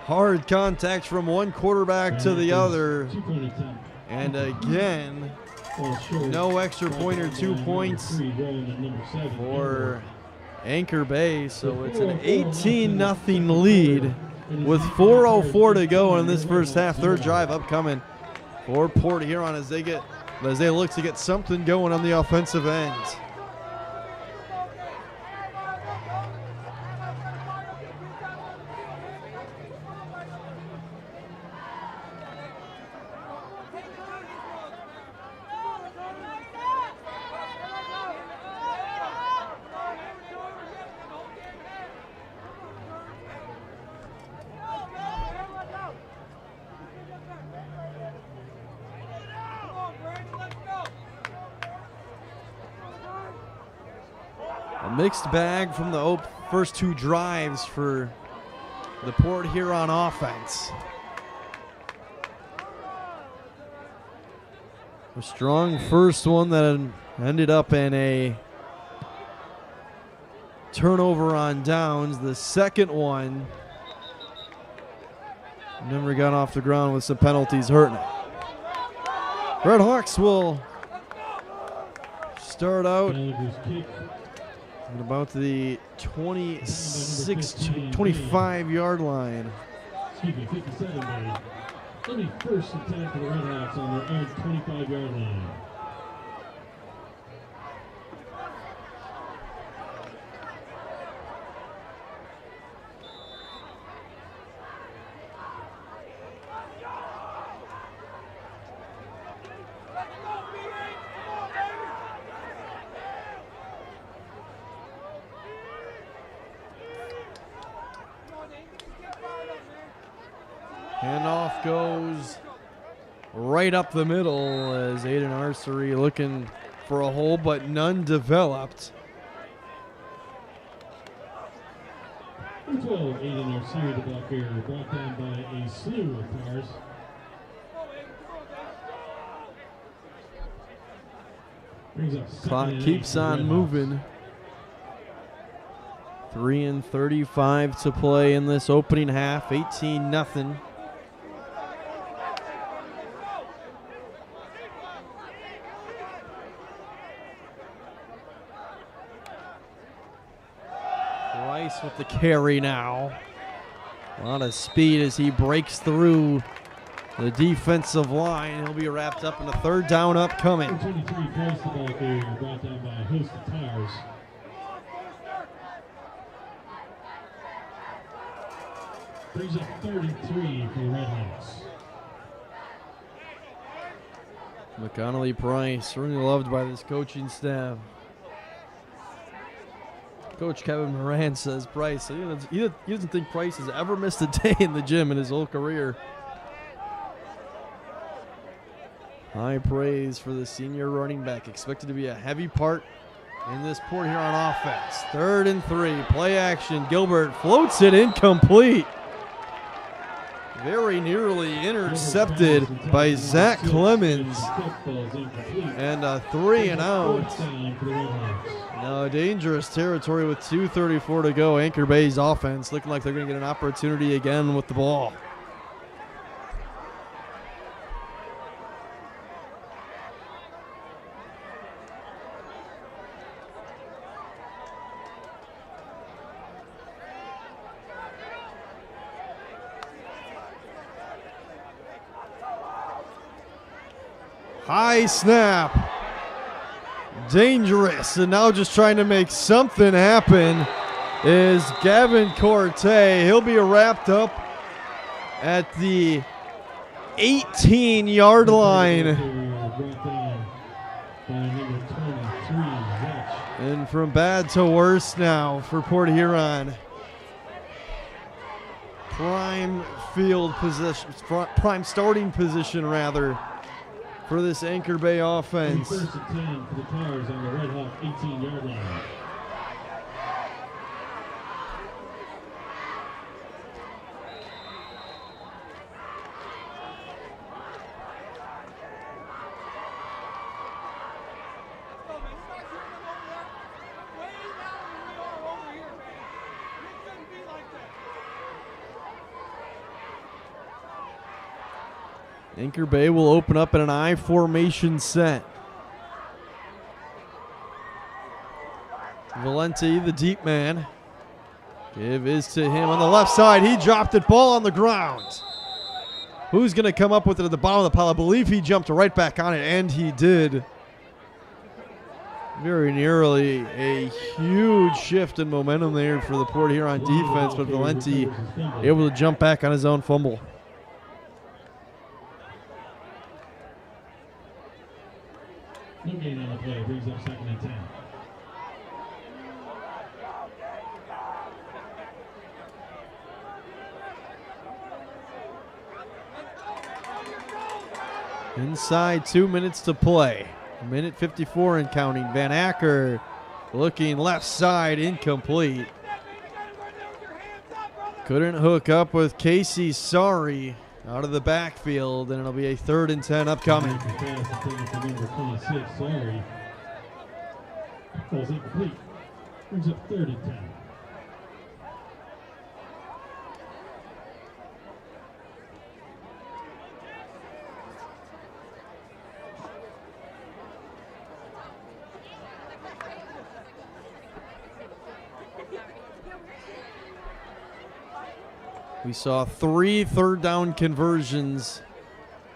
Hard contact from one quarterback to the other. And again, no extra point or 2 points for Anchor Bay. So it's an 18-0 lead with 4:04 to go in this first half. Third drive upcoming for Port Huron as they get as they look to get something going on the offensive end. A mixed bag from the first two drives for the Port Huron offense. A strong first one that ended up in a turnover on downs. The second one never got off the ground with some penalties hurting it. Red Hawks will start out at about the 25-yard line. Excuse me, 57, buddy. Let me first attack for the Red Hawks on their own 25-yard line. Handoff goes right up the middle as Aiden Arsery looking for a hole, but none developed. Number 12, Aiden Arsery, the block carrier, brought down by a slew of cars. Brings up Clock keeps on moving. 3:35 to play in this opening half, 18-0. Rice with the carry now. A lot of speed as he breaks through the defensive line. He'll be wrapped up in a third down upcoming. 23 Price, the ball carrier, brought down by a host of tires. Brings up 33 for the Red Hawks. McConnelly Price, certainly loved by this coaching staff. Coach Kevin Moran says Price, he doesn't think Price has ever missed a day in the gym in his whole career. High praise for the senior running back, expected to be a heavy part in this Port Huron offense. 3rd and 3, play action. Gilbert floats it incomplete. Very nearly intercepted by Zach Clemens. And a 3 and out. Now dangerous territory with 2:34 to go. Anchor Bay's offense looking like they're going to get an opportunity again with the ball. High snap. Dangerous. And now just trying to make something happen is Gavin Corte. He'll be wrapped up at the 18-yard line. And from bad to worse now for Port Huron. Prime field position, prime starting position rather, for this Anchor Bay offense. 1st and 10 for the Tars on the Red Hawk 18-yard line. Anchor Bay will open up in an I formation set. Valenti, the deep man. Give is to him on the left side. He dropped it, ball on the ground. who's going to come up with it at the bottom of the pile. I believe he jumped right back on it, and he did. Very nearly a huge shift in momentum there for the Port Huron defense, but Valenti able to jump back on his own fumble. No gain on the play, brings up 2nd and 10. Inside 2 minutes to play. Minute 54 and counting. Van Acker looking left side, incomplete. Couldn't hook up with Casey Sorry out of the backfield, and it'll be a 3rd and 10 upcoming. Number 26, Sorry. Falls incomplete. Brings up 3rd and 10. We saw 3 third-down conversions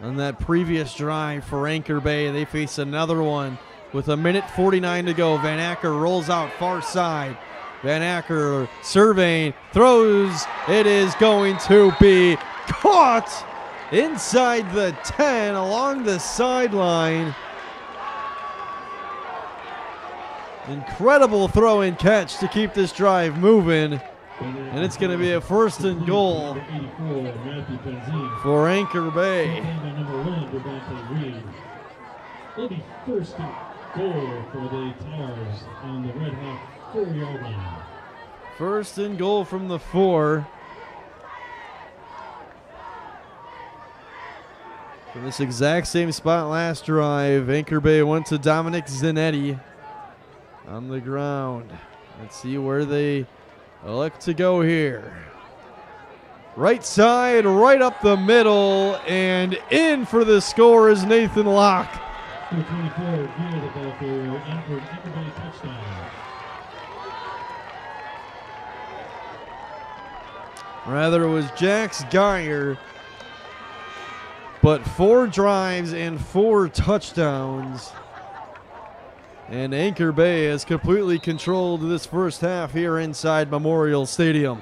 on that previous drive for Anchor Bay. They face another one with 1:49 to go. Van Acker rolls out far side. Van Acker surveying, throws. It is going to be caught inside the 10 along the sideline. Incredible throw and catch to keep this drive moving. And it's going to be a 1st and goal for Anchor Bay. It'll be 1st and goal for the Tars on the Red Hawk 4-yard line. 1st and goal from the 4. From this exact same spot last drive, Anchor Bay went to Dominic Zanetti on the ground. Let's see where they look to go here. Right side, right up the middle, and in for the score is Nathan Locke. 24, good the ball for Anchor Bay touchdown. Rather, it was Jax Geyer, but 4 drives and 4 touchdowns. And Anchor Bay has completely controlled this first half here inside Memorial Stadium.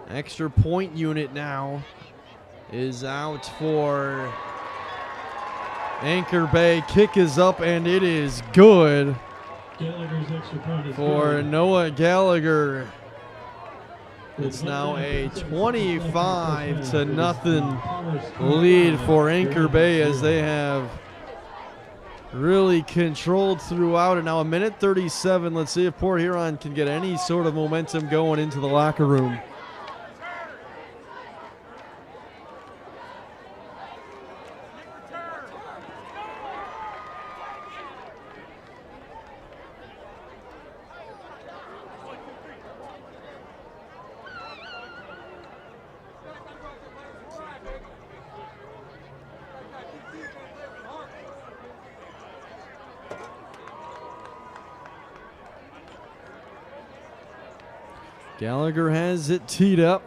Extra point unit now is out for Anchor Bay. Kick is up and it is good Gallagher's extra point is for good. Noah Gallagher. It's now a 25-0 lead for Anchor Bay as they have really controlled throughout. And now 1:37. Let's see if Port Huron can get any sort of momentum going into the locker room. Gallagher has it teed up.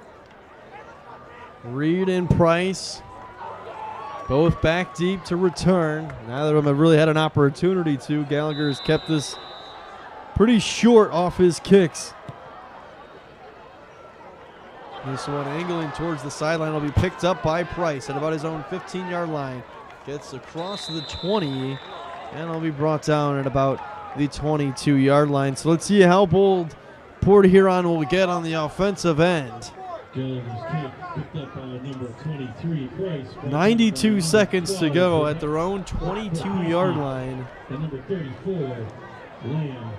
Reed and Price both back deep to return. Neither of them have really had an opportunity to. Gallagher has kept this pretty short off his kicks. This one angling towards the sideline will be picked up by Price at about his own 15-yard line. Gets across the 20 and will be brought down at about the 22-yard line. So let's see how bold Port Huron will get on the offensive end. 92 seconds to go at their own 22-yard line. The number 34, Lamb.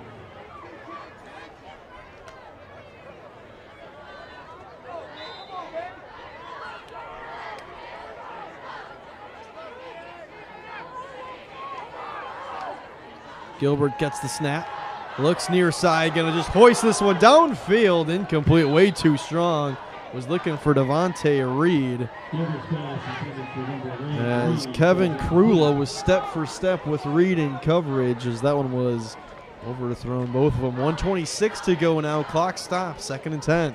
Gilbert gets the snap, Looks near side, gonna just hoist this one downfield. Incomplete, way too strong. Was looking for Devontae Reed. As Kevin Krula was step for step with Reed in coverage as that one was overthrown, both of them. 1:26 to go now. Clock stops. 2nd and 10.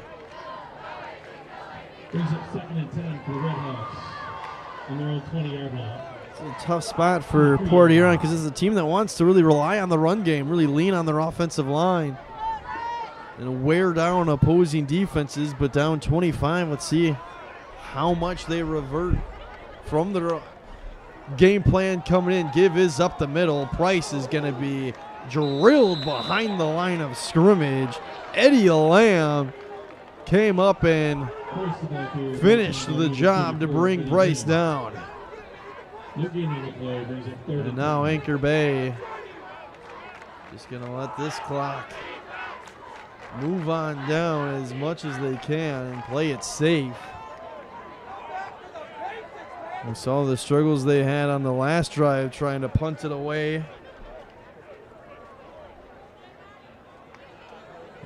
Brings up 2nd and 10 for the Redhawks on their own 20-yard line. It's a tough spot for Port Huron because this is a team that wants to really rely on the run game, really lean on their offensive line and wear down opposing defenses. But down 25, let's see how much they revert from their game plan coming in. Give is up the middle. Price is going to be drilled behind the line of scrimmage. Eddie Lamb came up and finished the job to bring Bryce down. And now Anchor Bay just going to let this clock move on down as much as they can and play it safe. We saw the struggles they had on the last drive trying to punt it away.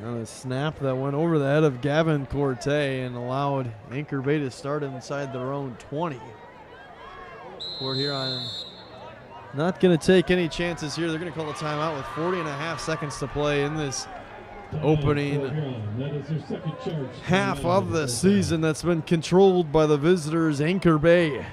Now the snap that went over the head of Gavin Corte and allowed Anchor Bay to start inside their own 20. Port Huron not going to take any chances here. They're going to call a timeout with 40.5 seconds to play in this opening half of the season that's been controlled by the visitors, Anchor Bay.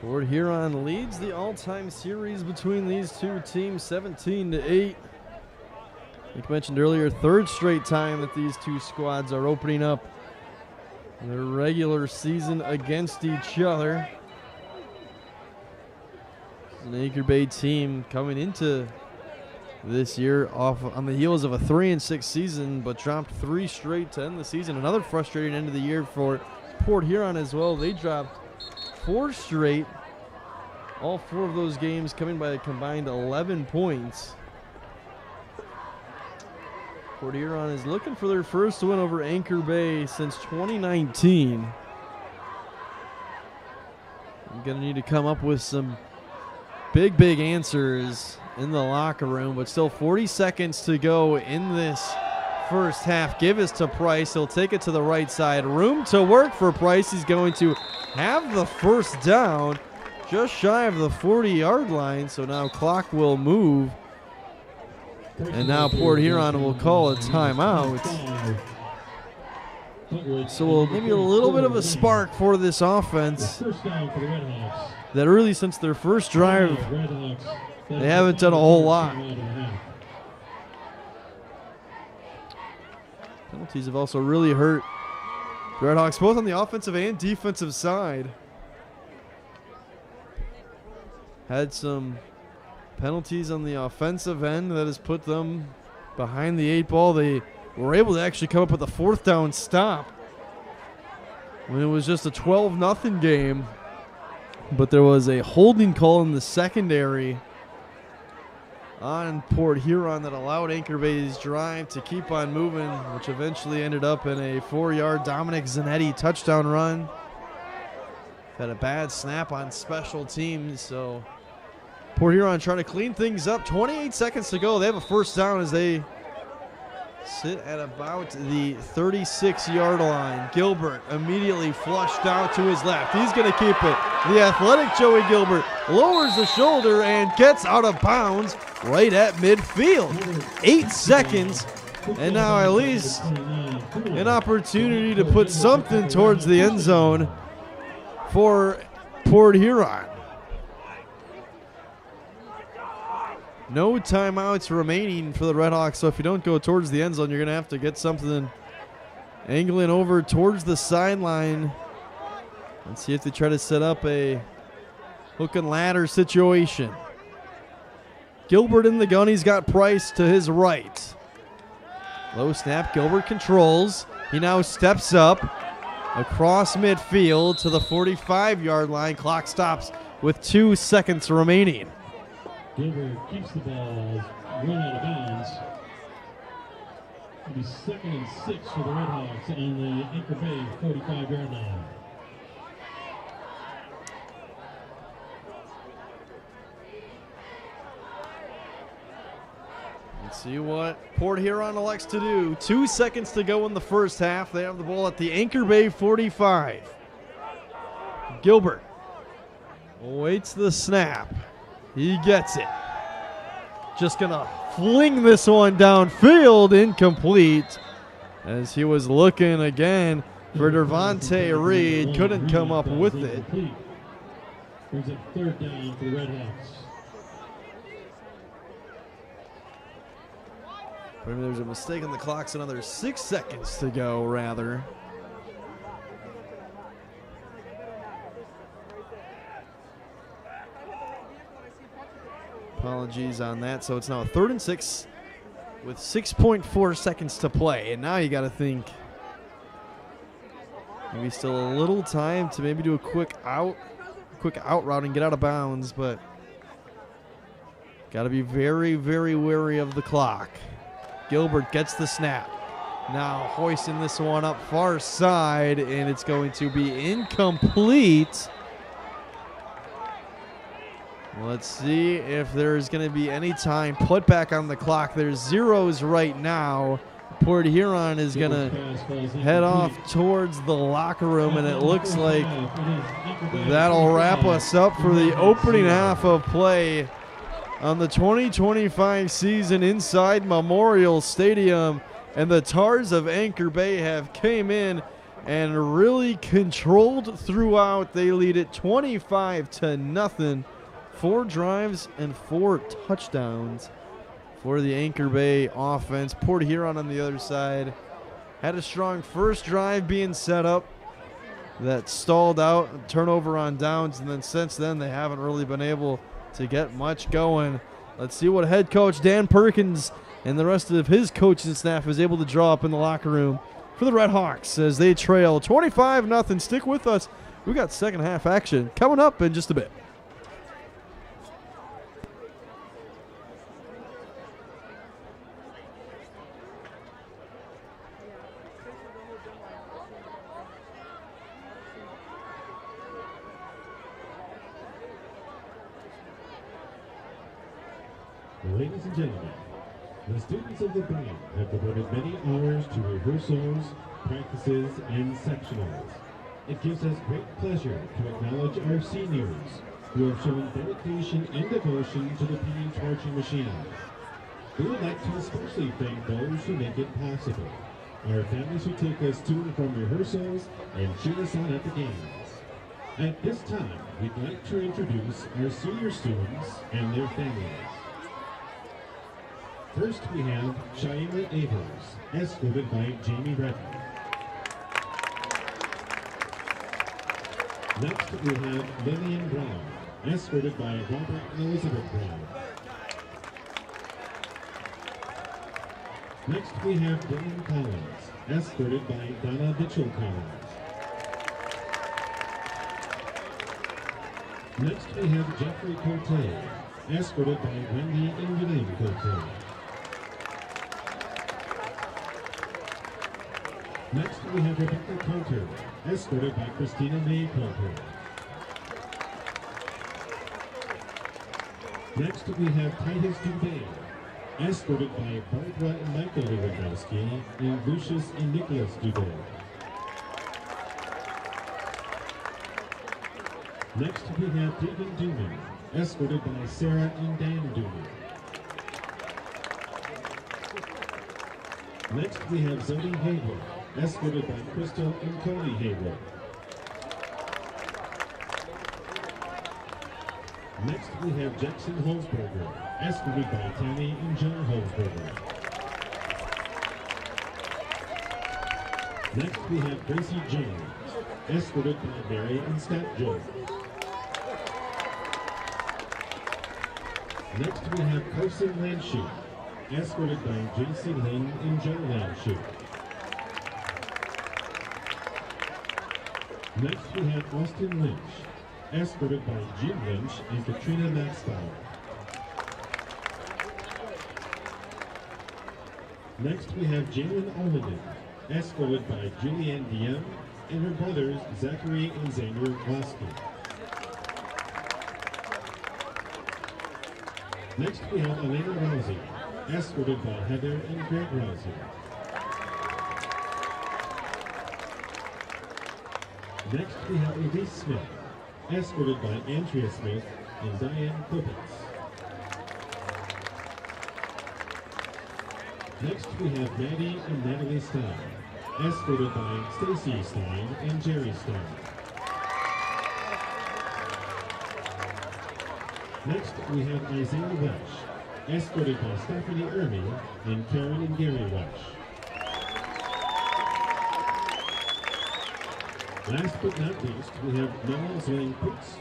Port Huron leads the all-time series between these two teams, 17-8. Like mentioned earlier, 3rd straight time that these two squads are opening up their regular season against each other. An Anchor Bay team coming into this year off on the heels of a 3-6 season, but dropped 3 straight to end the season. Another frustrating end of the year for Port Huron as well. They dropped 4 straight. All 4 of those games coming by a combined 11 points. Port Huron is looking for their first win over Anchor Bay since 2019. I'm going to need to come up with some big answers in the locker room, but still 40 seconds to go in this first half. Give is to Price. He'll take it to the right side. Room to work for Price. He's going to have the first down just shy of the 40-yard line, so now clock will move. And now Port Huron will call a timeout. So maybe a little bit of a spark for this offense that really since their first drive, they haven't done a whole lot. Penalties have also really hurt the Redhawks, both on the offensive and defensive side. Had some penalties on the offensive end that has put them behind the 8 ball. They were able to actually come up with a 4th down stop when it was just a 12-0 game. But there was a holding call in the secondary on Port Huron that allowed Anchor Bay's drive to keep on moving, which eventually ended up in a 4-yard Dominic Zanetti touchdown run. Had a bad snap on special teams, so Port Huron trying to clean things up. 28 seconds to go. They have a first down as they sit at about the 36-yard line. Gilbert immediately flushed out to his left. He's going to keep it. The athletic Joey Gilbert lowers the shoulder and gets out of bounds right at midfield. 8 seconds, and now at least an opportunity to put something towards the end zone for Port Huron. No timeouts remaining for the Redhawks, so if you don't go towards the end zone, you're going to have to get something angling over towards the sideline. Let's see if they try to set up a hook and ladder situation. Gilbert in the gun. He's got Price to his right. Low snap. Gilbert controls. He now steps up across midfield to the 45-yard line. Clock stops with 2 seconds remaining. Gilbert keeps the ball run out of bounds. It'll be 2nd and 6 for the Redhawks on the Anchor Bay 45-yard line. Let's see what Port Huron elects to do. 2 seconds to go in the first half. They have the ball at the Anchor Bay 45. Gilbert waits the snap. He gets it. Just going to fling this one downfield, incomplete. As he was looking again for Devontae Reed, couldn't come up with it. Brings it 3rd down for the Redhawks. Maybe there's a mistake on the clock, so another 6 seconds to go, rather. Apologies on that. So it's now 3rd and 6 with 6.4 seconds to play. And now you got to think maybe still a little time to maybe do a quick out route and get out of bounds, but got to be very, very wary of the clock. Gilbert gets the snap. Now hoisting this one up far side, and it's going to be incomplete. Let's see if there's going to be any time put back on the clock. There's zeros right now. Port Huron is going to head off towards the locker room, and it looks like that'll wrap us up for the opening half of play on the 2025 season inside Memorial Stadium. And the Tars of Anchor Bay have came in and really controlled throughout. They lead it 25-0. 4 drives and 4 touchdowns for the Anchor Bay offense. Port Huron on the other side had a strong first drive being set up that stalled out, turnover on downs, and then since then they haven't really been able to get much going. Let's see what head coach Dan Perkins and the rest of his coaching staff is able to draw up in the locker room for the Red Hawks as they trail 25-0. Stick with us. We got second half action coming up in just a bit. Ladies and gentlemen, the students of the band have devoted many hours to rehearsals, practices, and sectionals. It gives us great pleasure to acknowledge our seniors who have shown dedication and devotion to the PH marching machine. We would like to especially thank those who make it possible, our families who take us to and from rehearsals and cheer us on at the games. At this time, we'd like to introduce our senior students and their families. First, we have Shaira Avers, escorted by Jamie Redden. Next, we have Lillian Brown, escorted by Robert and Elizabeth Brown. Next, we have Dylan Collins, escorted by Donna Mitchell Collins. Next, we have Jeffrey Cote, escorted by Wendy and Elaine Cote. Next, we have Rebecca Coulter, escorted by Christina May Coulter. Next, we have Titus Dubé, escorted by Barbara and Michael Lewandowski and Lucius and Nicholas Dubé. Next, we have David Dooman, escorted by Sarah and Dan Dooman. Next, we have Zoe Hayward, escorted by Crystal and Cody Hayward. Next, we have Jackson Holzberger, escorted by Tammy and John Holzberger. Next, we have Gracie Jones, escorted by Mary and Scott Jones. Next, we have Carson Lanshoot, escorted by J.C. Lynn and Joe Lanshoot. Next, we have Austin Lynch, escorted by Jim Lynch and Katrina Maxwell. Next, we have Jalen Allenden, escorted by Julianne Diem and her brothers Zachary and Xander Vosky. Next, we have Elena Rousey, escorted by Heather and Greg Rousey. Next, we have Elise Smith, escorted by Andrea Smith and Diane Kopitz. Next, we have Maddie and Natalie Stein, escorted by Stacy Stein and Jerry Stein. Next, we have Isaiah Welsh, escorted by Stephanie Ermy and Karen and Gary Welsh. Last but not least, we have Noah Zwang Putz,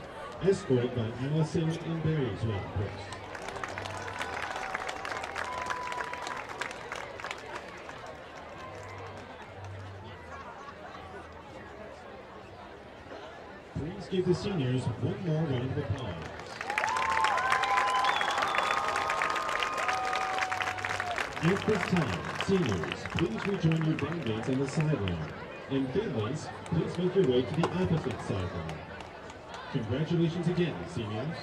escorted by Allison and Barry Zwang Putz. Please give the seniors one more round of applause. At this time, seniors, please rejoin your bandmates on the sideline. And families, please make your way to the opposite sideline. Congratulations again, seniors.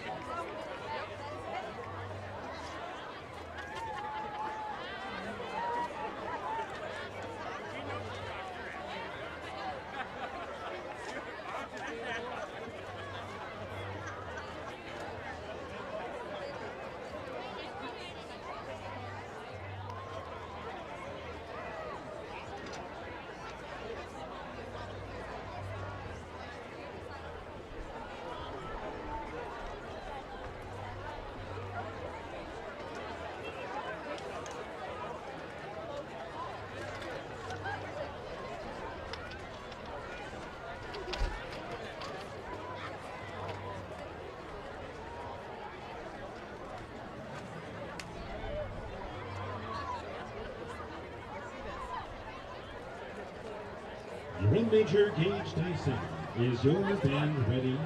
Drum Major Gage Dyson, is your band ready?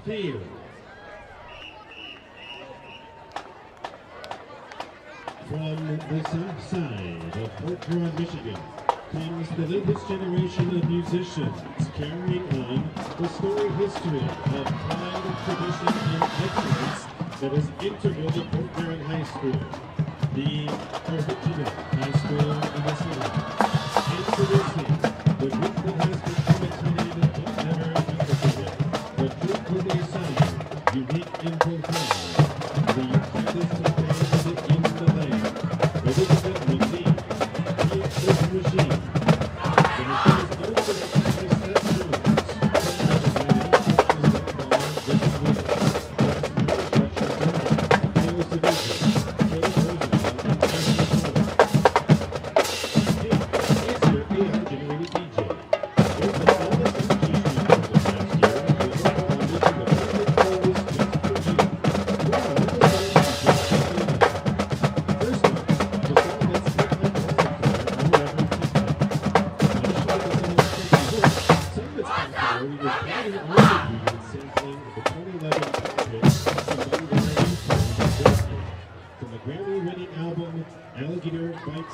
Field. From the south side of Fort Huron, Michigan, comes the latest generation of musicians carrying on the storied history of pride, tradition, and excellence that is integral to Fort Huron High School, the original high school in the city. Introducing the group that has been imitated but never duplicated. The group with a sound unique and profound. The finest band in the land. Ladies and gentlemen, the PHHS machine.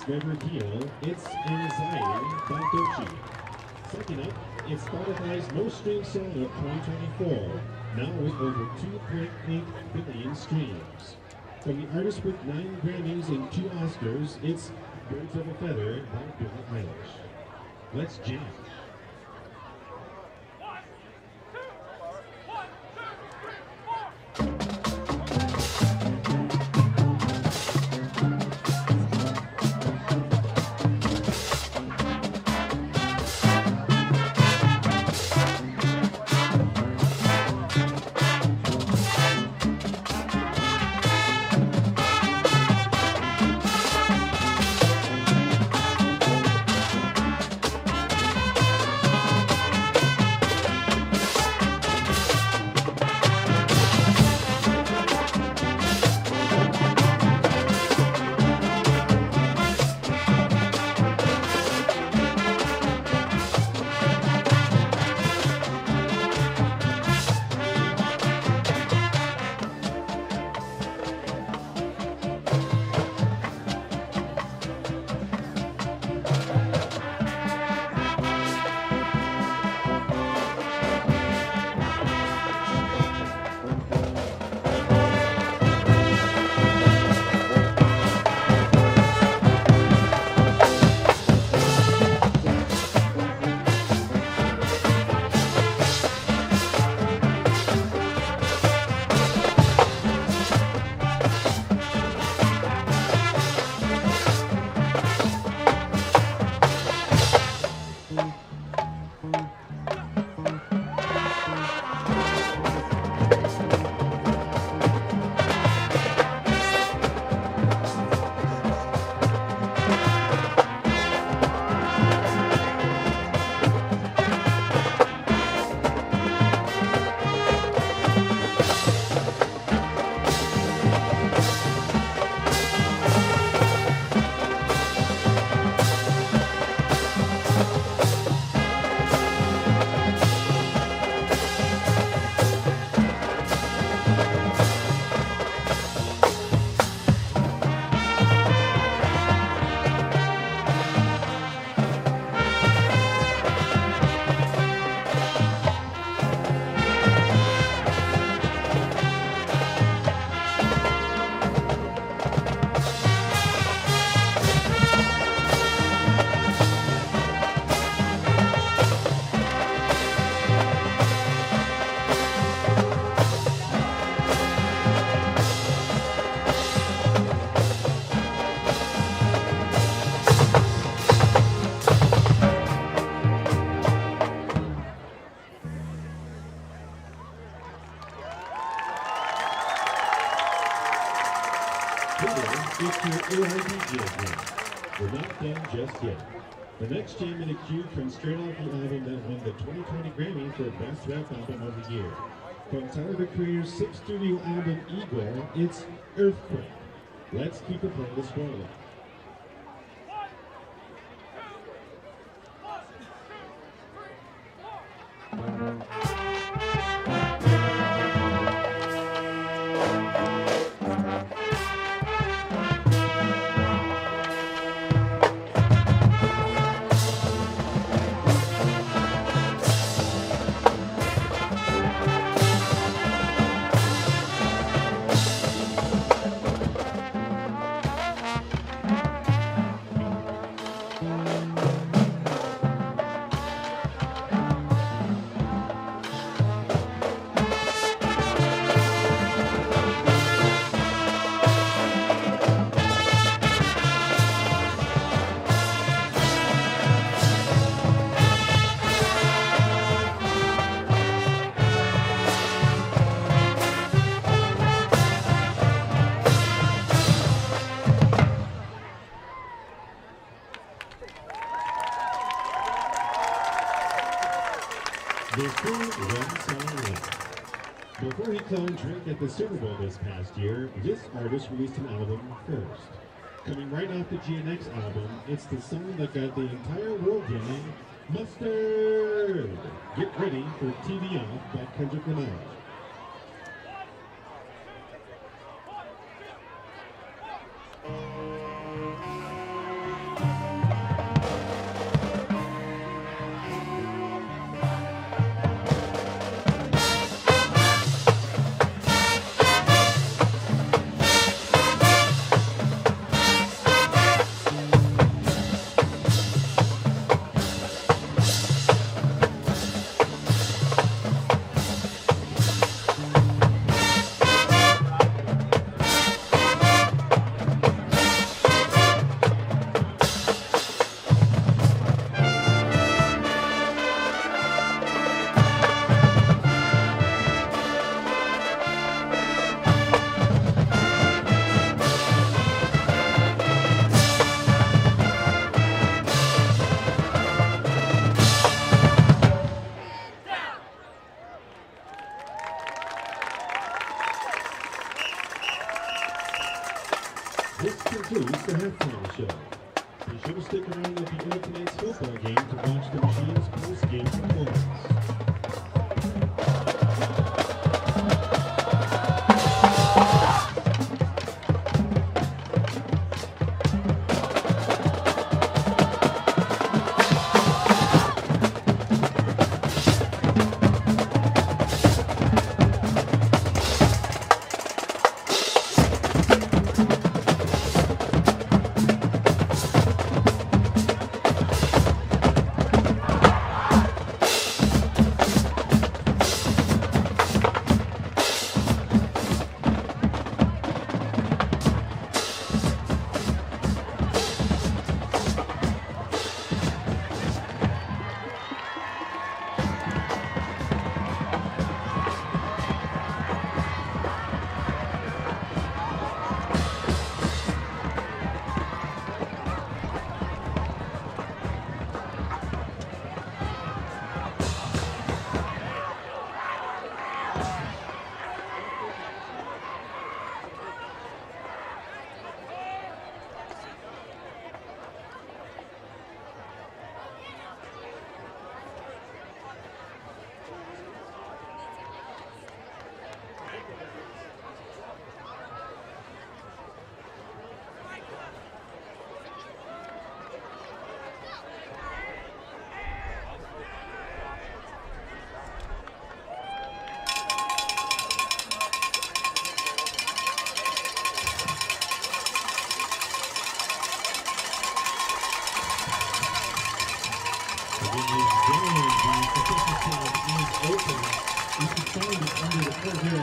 Never Heal, It's Anxiety by Dochi. Second up, it's Spotify's most streamed song of 2024, now with over 2.8 billion streams. From the artist with 9 Grammys and 2 Oscars, it's Birds of a Feather by Billie Eilish. Let's jam. It's your AID game. We're not done just yet. The next jam in the queue comes straight off the album that won the 2020 Grammy for Best Rap Album of the Year. From Tyler the Creator's 6th studio album, Igor, it's Earthquake. Let's keep it playing the spoiler. Before he cloned Drink at the Super Bowl this past year, this artist released an album first. Coming right off the GNX album, it's the song that got the entire world yelling, "Mustard!" Get ready for TV Off by Kendrick Lamar. This concludes the halftime show. Be sure to stick around at the end of tonight's football game to watch the Machine's post-game performance.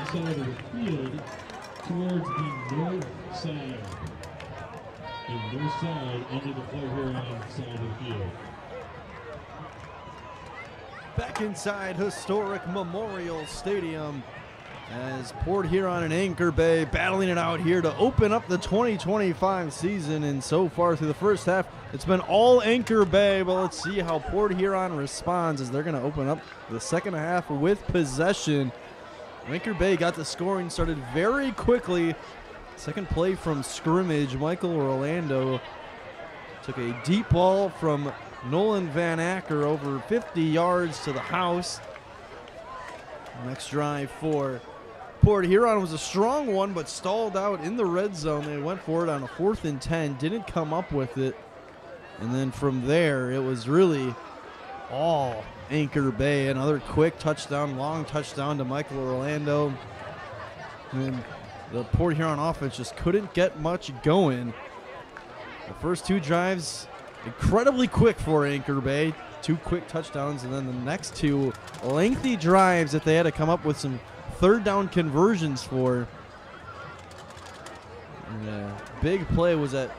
Side of the field towards the north side. The north side under the Huron side of the field. Back inside historic Memorial Stadium as Port Huron and Anchor Bay battling it out here to open up the 2025 season. And so far through the first half, it's been all Anchor Bay, but let's see how Port Huron responds as they're going to open up the second half with possession. Anchor Bay got the scoring started very quickly. Second play from scrimmage, Michael Orlando took a deep ball from Nolan Van Acker over 50 yards to the house. Next drive for Port Huron was a strong one, but stalled out in the red zone. They went for it on a 4th and 10, didn't come up with it. And then from there, it was really all Anchor Bay. Another quick touchdown, long touchdown to Michael Orlando. And the Port Huron offense just couldn't get much going. The first 2 drives, incredibly quick for Anchor Bay. 2 quick touchdowns, and then the next 2 lengthy drives that they had to come up with some third down conversions for. And the big play was at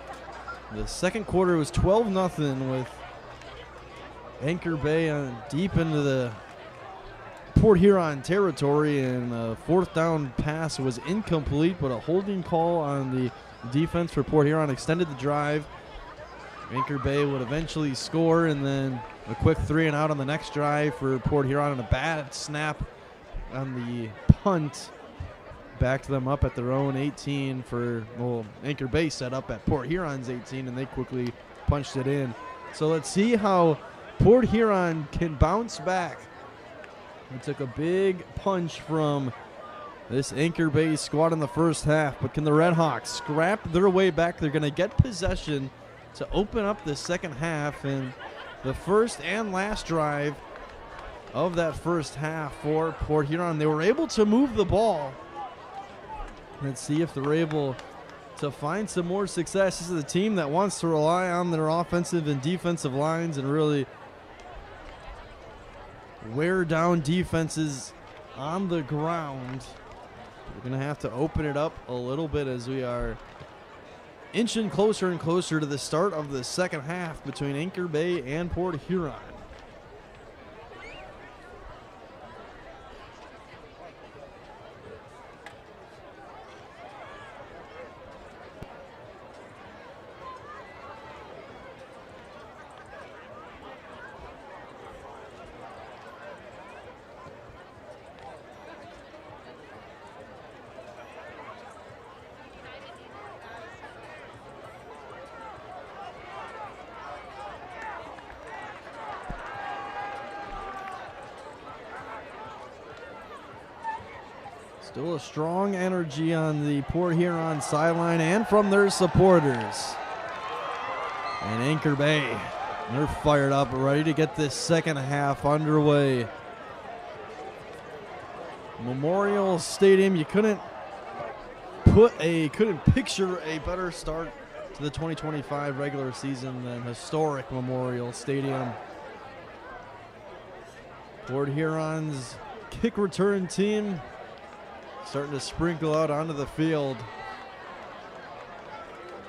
the second quarter. It was 12-0 with Anchor Bay deep into the Port Huron territory, and a 4th down pass was incomplete, but a holding call on the defense for Port Huron extended the drive. Anchor Bay would eventually score, and then a quick 3 and out on the next drive for Port Huron, and a bad snap on the punt backed them up at their own 18 for, well, Anchor Bay set up at Port Huron's 18, and they quickly punched it in. So let's see how Port Huron can bounce back. It took a big punch from this Anchor Bay squad in the first half, but can the Red Hawks scrap their way back? They're going to get possession to open up the second half, and the first and last drive of that first half for Port Huron. They were able to move the ball. Let's see if they're able to find some more success. This is a team that wants to rely on their offensive and defensive lines and really wear down defenses on the ground. We're going to have to open it up a little bit as we are inching closer and closer to the start of the second half between Anchor Bay and Port Huron. Still a strong energy on the Port Huron sideline and from their supporters. And Anchor Bay, they're fired up, ready to get this second half underway. Memorial Stadium, you couldn't picture a better start to the 2025 regular season than historic Memorial Stadium. Port Huron's kick return team starting to sprinkle out onto the field.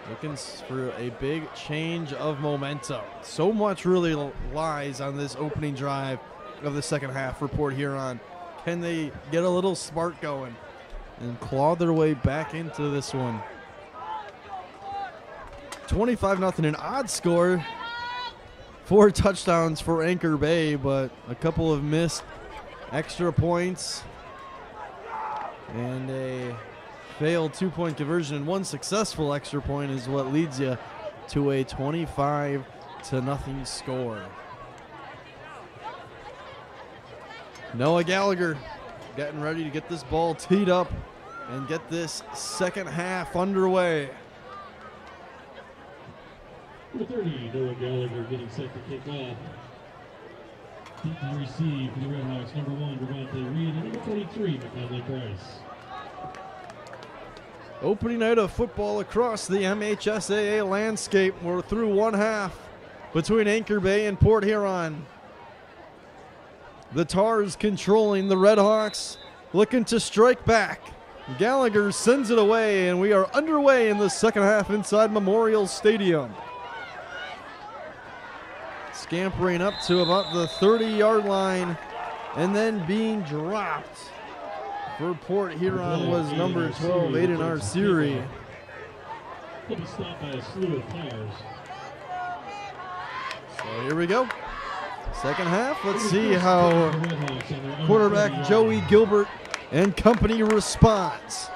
Looking for a big change of momentum. So much really lies on this opening drive of the second half for Port Huron. Can they get a little spark going and claw their way back into this one? 25-0, an odd score. 4 touchdowns for Anchor Bay, but a couple of missed extra points and a failed 2-point conversion, and 1 successful extra point is what leads you to a 25-0 score. Noah Gallagher getting ready to get this ball teed up and get this second half underway. Number 30, Noah Gallagher getting set to kick off. Deep to receive for the Red Hawks, number 1, Devontae Reed, and number 23, McKinley Price. Opening night of football across the MHSAA landscape. We're through one half between Anchor Bay and Port Huron. The Tars controlling, the Red Hawks looking to strike back. Gallagher sends it away, and we are underway in the second half inside Memorial Stadium. Scampering up to about the 30-yard line and then being dropped For Port Huron was number 12, Aiden Arceri. He'll be stopped by a slew of tires. So here we go. Second half. Let's see how quarterback Joey Gilbert and company responds.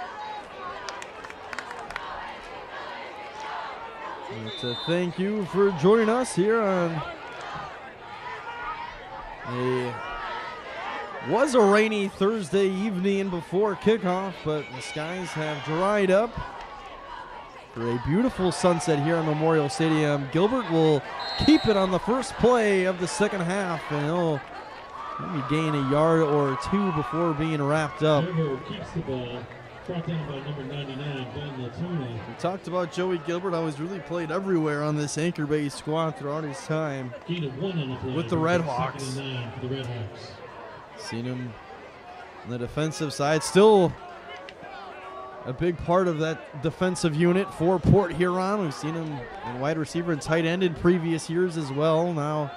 To thank you for joining us here on was a rainy Thursday evening before kickoff, but the skies have dried up for a beautiful sunset here on Memorial Stadium. Gilbert will keep it on the first play of the second half, and he'll maybe gain a yard or two before being wrapped up. Gilbert keeps the ball, brought down by number 99, Ben Latona. We talked about Joey Gilbert, how he's really played everywhere on this Anchor Bay squad throughout his time Gain of 1 on the play with the Red Hawks. 2nd and 9 for the Red Hawks. Seen him on the defensive side, still a big part of that defensive unit for Port Huron. We've seen him in wide receiver and tight end in previous years as well. Now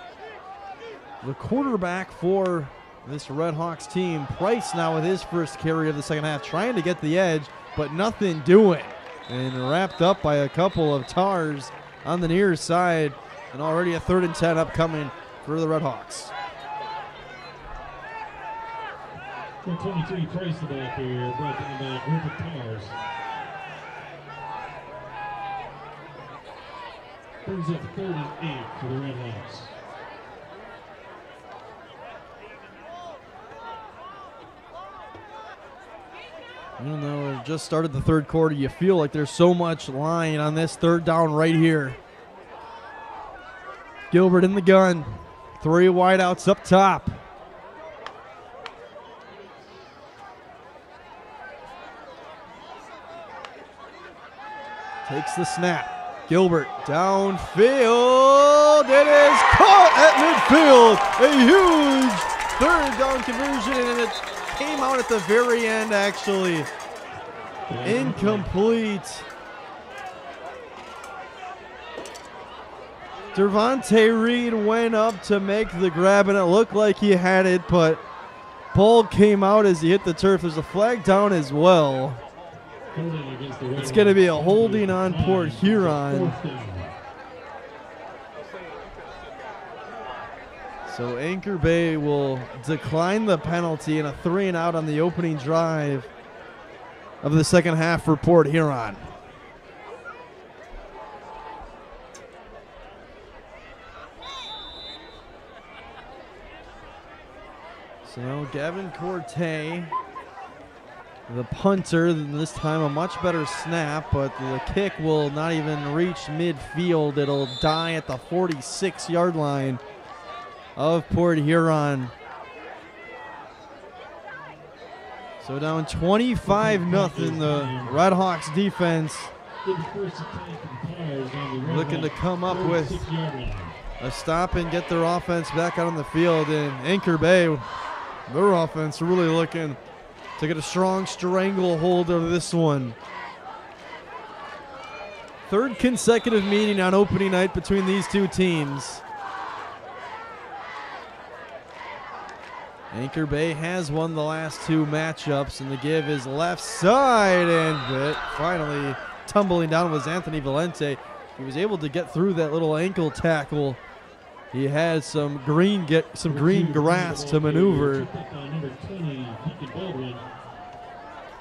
the quarterback for this Red Hawks team, Price, now with his first carry of the second half, trying to get the edge, but nothing doing. And wrapped up by a couple of tars on the near side, and already a 3rd and 10 upcoming for the Red Hawks. 23 Price the ball carrier, brought down by a group of tires. Brings up 3rd and 8 for the Red Hawks. Even though it just started the third quarter, you feel like there's so much lying on this third down right here. Gilbert in the gun. 3 wideouts up top. Takes the snap. Gilbert downfield. It is caught at midfield. A huge 3rd down conversion, and it came out at the very end, actually. Incomplete. Devontae Reed went up to make the grab, and it looked like he had it, but ball came out as he hit the turf. There's a flag down as well. It's going to be a holding on Port Huron. So Anchor Bay will decline the penalty and a 3 and out on the opening drive of the second half for Port Huron. So now Gavin Corte, the punter, this time a much better snap, but the kick will not even reach midfield. It'll die at the 46-yard line of Port Huron. So down 25-0, the Red Hawks defense looking to come up with a stop and get their offense back out on the field. And Anchor Bay, their offense really looking to get a strong stranglehold of this one. 3rd consecutive meeting on opening night between these two teams. Anchor Bay has won the last 2 matchups, and the give is left side, and it finally tumbling down was Anthony Valente. He was able to get through that little ankle tackle. He had some green grass to maneuver.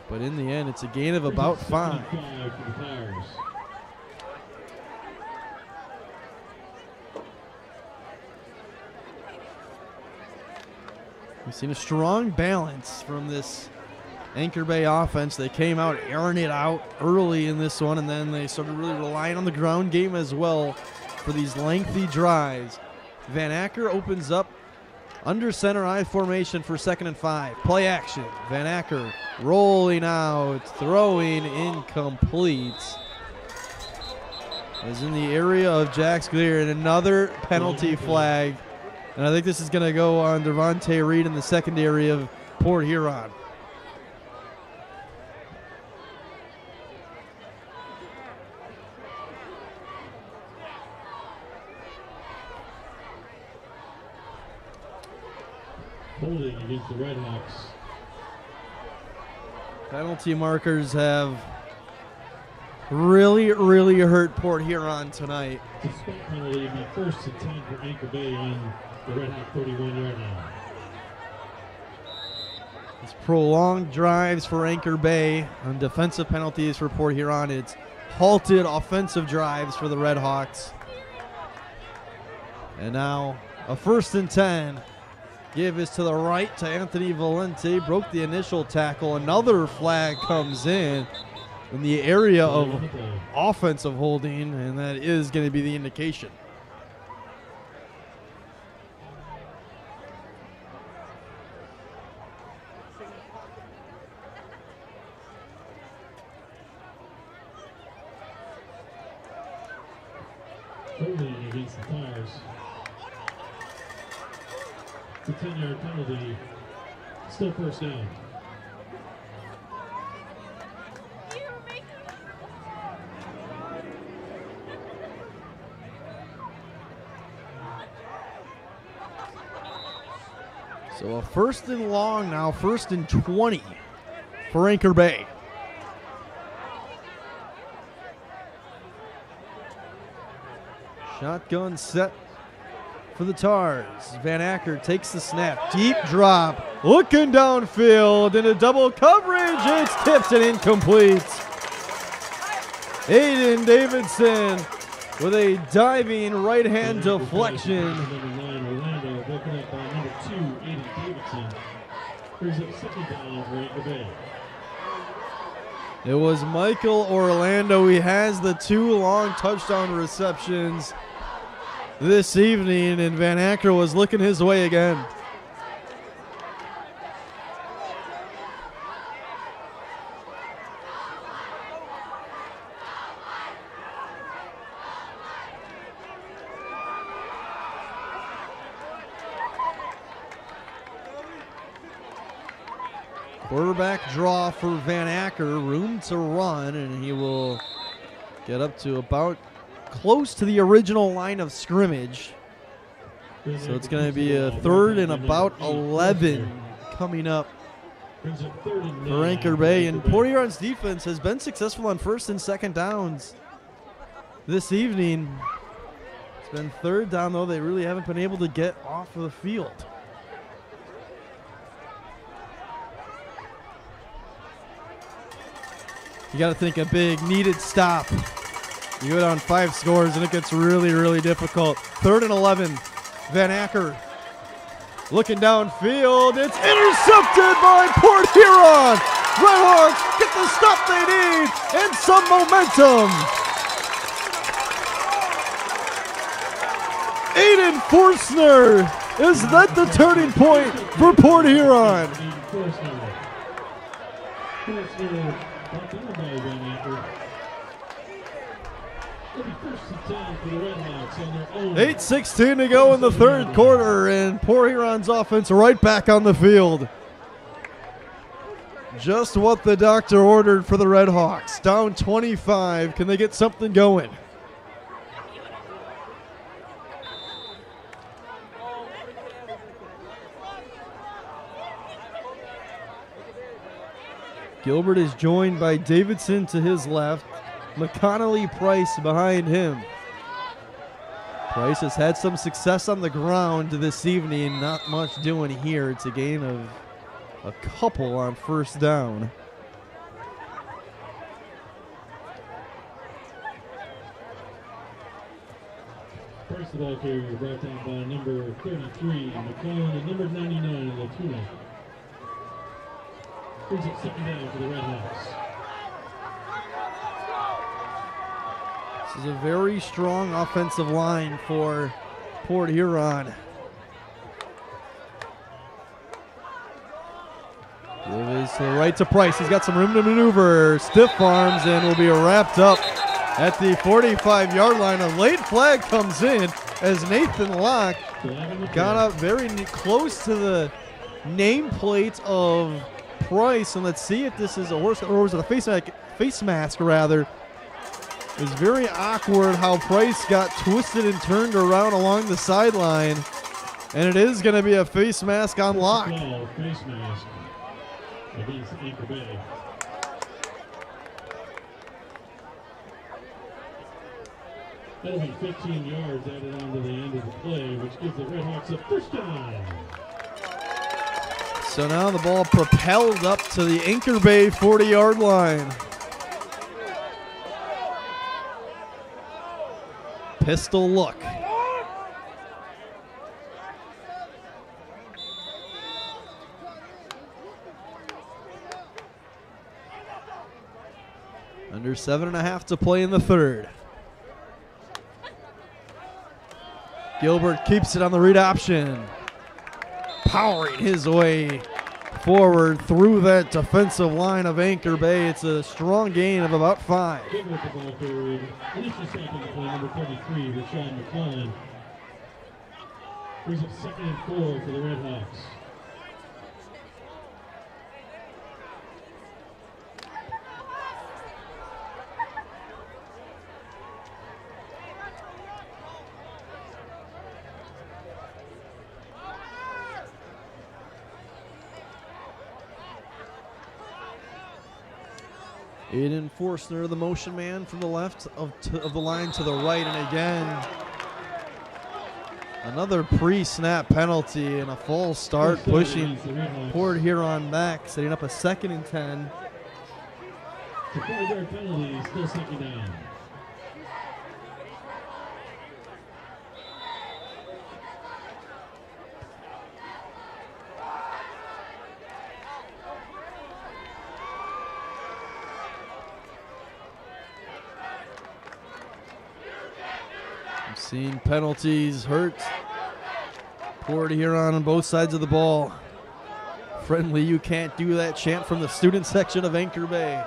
But in the end, it's a gain of about 5. We've seen a strong balance from this Anchor Bay offense. They came out airing it out early in this one, and then they started really relying on the ground game as well for these lengthy drives. Van Acker opens up under center I formation for 2nd and 5. Play action. Van Acker rolling out, throwing incomplete. Is in the area of Jax Clear, and another penalty flag. And I think this is going to go on Devontae Reed in the secondary of Port Huron. Holding against the Red Hawks. Penalty markers have really hurt Port Huron tonight. The spot penalty will be first and 10 for Anchor Bay on the Red Hawk 31-yard line. It's prolonged drives for Anchor Bay on defensive penalties for Port Huron. It's halted offensive drives for the Red Hawks. And now a 1st and 10. Give is to the right to Anthony Valente. Broke the initial tackle. Another flag comes in the area of offensive holding, and that is going to be the indication. Holding against the Tires. The 10-yard penalty. Still first down. So a 1st and long now, 1st and 20 for Anchor Bay. Shotgun set for the Tars. Van Acker takes the snap. Deep drop. Looking downfield into double coverage. It's tipped and incomplete. Aiden Davidson with a diving right-hand deflection. Number 9, Orlando, broken up by number 2, Aiden Davidson. Brings up 2nd down for Anchor Bay. It was Michael Orlando. He has the 2 long touchdown receptions this evening, and Van Acker was looking his way again. Quarterback draw for Van Acker, room to run, and he will get up to about close to the original line of scrimmage. So it's going to be a 3rd and about 11 coming up for Anchor Bay. And Port Huron's defense has been successful on 1st and 2nd downs this evening. It's been 3rd down, though. They really haven't been able to get off of the field. You got to think a big needed stop. You go down 5 scores and it gets really difficult. 3rd and 11. Van Acker looking downfield. It's intercepted by Port Huron. Red Hawks get the stop they need and some momentum. Aiden Forstner is that the turning point for Port Huron. Forstner. 8:16 to go in the 3rd quarter, and Port Huron's offense right back on the field. Just what the doctor ordered for the Red Hawks. Down 25. Can they get something going? Gilbert is joined by Davidson to his left. McConnelly Price behind him. Price has had some success on the ground this evening. Not much doing here. It's a gain of a couple on 1st down. First of all, carrier brought down by number 33, McClellan, and number 99, Latuna. Brings it 2nd down for the Red Hawks. This is a very strong offensive line for Port Huron. Give is to the right to Price. He's got some room to maneuver. Stiff arms and will be wrapped up at the 45-yard line. A late flag comes in as Nathan Locke got up very close to the nameplate of Price. And let's see if this is a horse, or was it a face mask rather. It was very awkward how Price got twisted and turned around along the sideline. And it is going to be a face mask on Locke. Face mask against Anchor Bay. That'll be 15 yards added on to the end of the play, which gives the Redhawks a first down. So now the ball propelled up to the Anchor Bay 40-yard line. Pistol look. Under 7.5 to play in the third. Gilbert keeps it on the read option. Powering his way forward through that defensive line of Anchor Bay. It's a strong gain of about 5. Gilbert the ball forward. Initially stopping the play, number 33, Rashawn McClellan. Brings up 2nd and 4 for the Redhawks. Aiden Forstner, the motion man from the left of the line to the right. And again, another pre-snap penalty and a false start, pushing Port Huron back, setting up a 2nd and 10. The 5-yard penalty, still 2nd down. Seeing penalties hurt Port Huron on both sides of the ball. Friendly, you can't do that chant from the student section of Anchor Bay.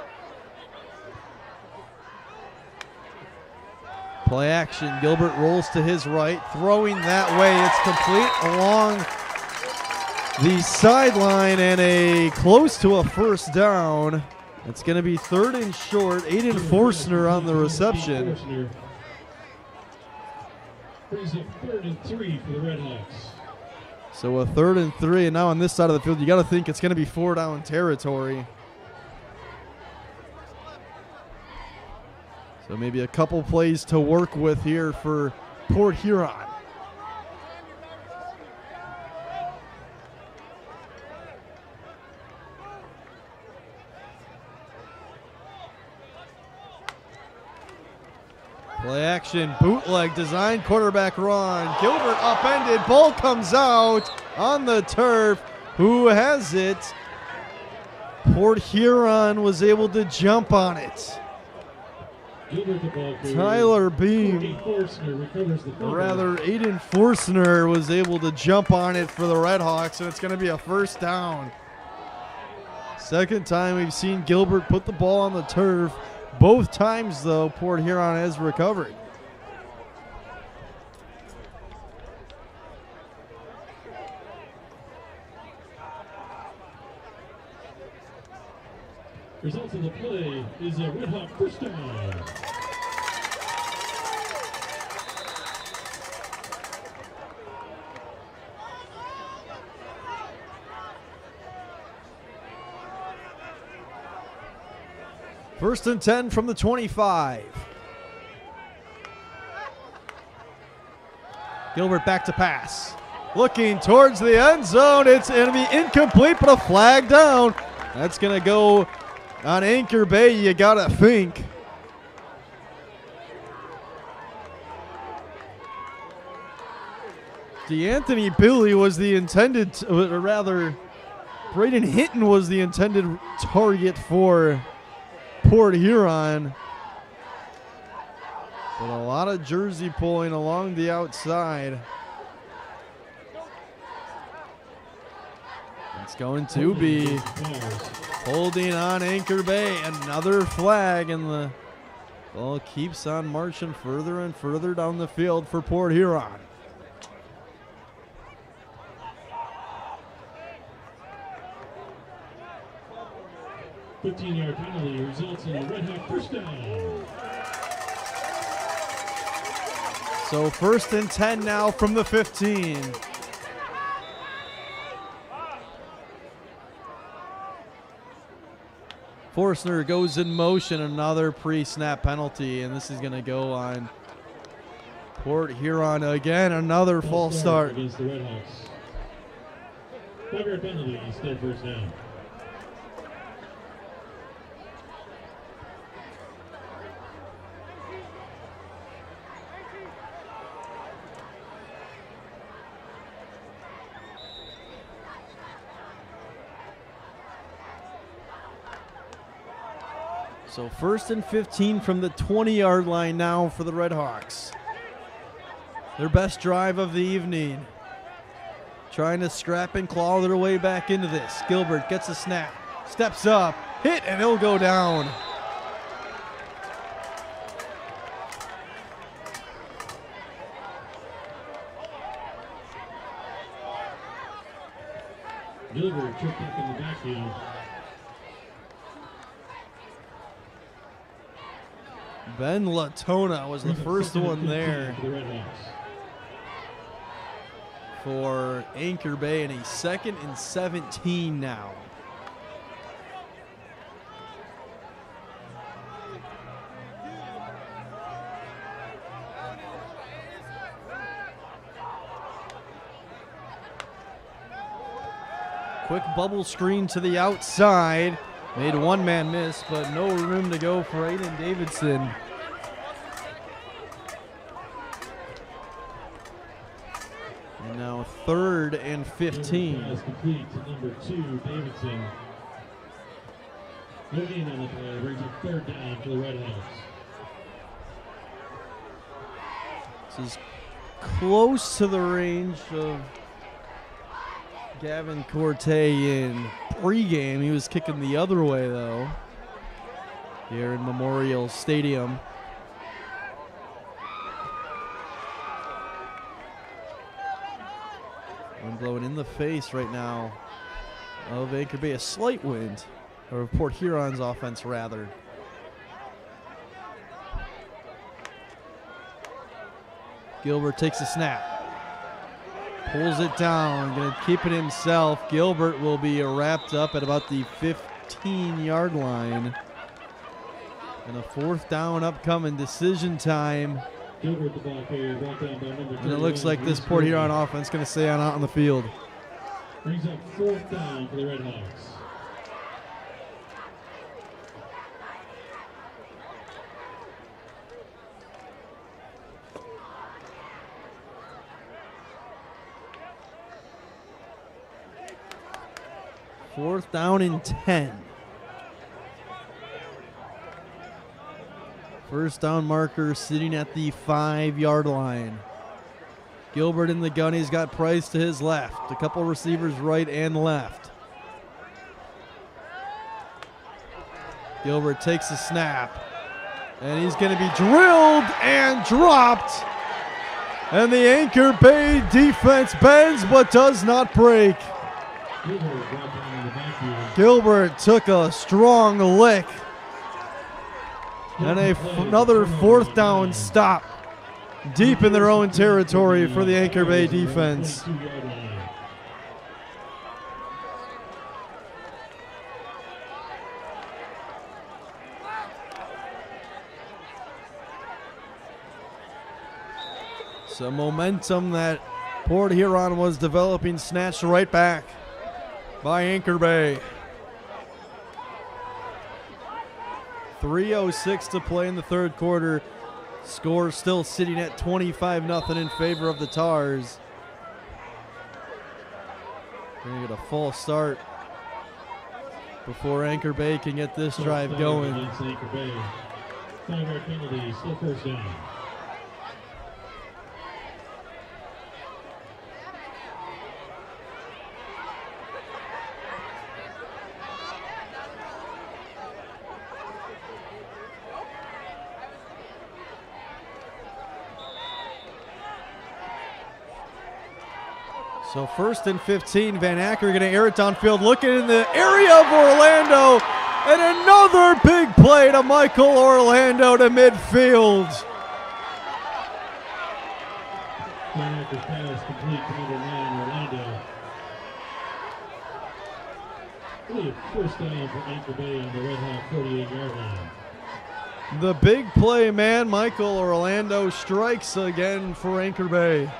Play action. Gilbert rolls to his right, throwing that way. It's complete along the sideline and a close to a first down. It's going to be 3rd and short. Aiden Forstner on the reception. Brings up 3rd and 3 for the Redhawks. So a 3rd and 3, and now on this side of the field, you got to think it's going to be 4-down territory. So maybe a couple plays to work with here for Port Huron. Play action, bootleg, design, quarterback run. Gilbert upended, ball comes out on the turf. Who has it? Port Huron was able to jump on it. Gilbert the ball forward. Tyler Beam, recovers the fumble. rather Aiden Forstner, was able to jump on it for the Redhawks, and it's going to be a first down. Second time we've seen Gilbert put the ball on the turf. Both times, though, Port Huron has recovered. Results of the play is a Redhawk first down. First and 10 from the 25. Gilbert back to pass. Looking towards the end zone. It's going to be incomplete, but a flag down. That's going to go on Anchor Bay, you got to think. DeAnthony Billy was the intended, or rather, Braden Hinton was the intended target for Port Huron. But a lot of jersey pulling along the outside. It's going to be holding on Anchor Bay. Another flag, and the ball keeps on marching further and further down the field for Port Huron. $15-yard penalty results in a Redhawk first down. So first and 10 now from the 15. Forstner goes in motion, another pre-snap penalty, and this is going to go on Port Huron again, another false start. Against the Red Hawks. 5-yard penalty, still first down. So 1st and 15 from the 20-yard line now for the Red Hawks. Their best drive of the evening. Trying to scrap and claw their way back into this. Gilbert gets a snap, steps up, hit, and he'll go down. Gilbert tripped up in the backfield. Ben Latona was the first one there for Anchor Bay, and a 2nd and 17 now. Quick bubble screen to the outside. Made one man miss, but no room to go for Aiden Davidson. And now 3rd and 15. Pass complete to number 2, Davidson. No gain on the play, brings up 3rd down for the Red Hawks. This is close to the range of Gavin Corte in pregame. He was kicking the other way, though, here in Memorial Stadium. Wind blowing in the face right now of Anchor Bay, a slight wind, or Port Huron's offense, rather. Gilbert takes a snap. Pulls it down, going to keep it himself. Gilbert will be wrapped up at about the 15-yard line. And a 4th down upcoming, decision time. Gilbert, the ball carrier, brought down by number 2. And it looks like this Port Huron offense is going to stay out on the field. Brings up 4th down for the Red Hawks. Fourth down and 10. First down marker sitting at the 5-yard line. Gilbert in the gun. He's got Price to his left. A couple receivers right and left. Gilbert takes a snap. And he's going to be drilled and dropped. And the Anchor Bay defense bends but does not break. Gilbert took a strong lick. And another 4th down stop deep in their own territory for the Anchor Bay defense. Some momentum that Port Huron was developing snatched right back by Anchor Bay. 3:06 to play in the 3rd quarter. Score still sitting at 25-0 in favor of the Tars. We're going to get a false start before Anchor Bay can get this drive going. Anchor Bay. 5-yard penalty, still first down. So 1st and 15, Van Acker going to air it downfield, looking in the area of Orlando, and another big play to Michael Orlando to midfield. Van Acker's pass complete to number 9, Orlando. Really a first down for Anchor Bay on the Red Hawk 48-yard line. The big play man, Michael Orlando, strikes again for Anchor Bay.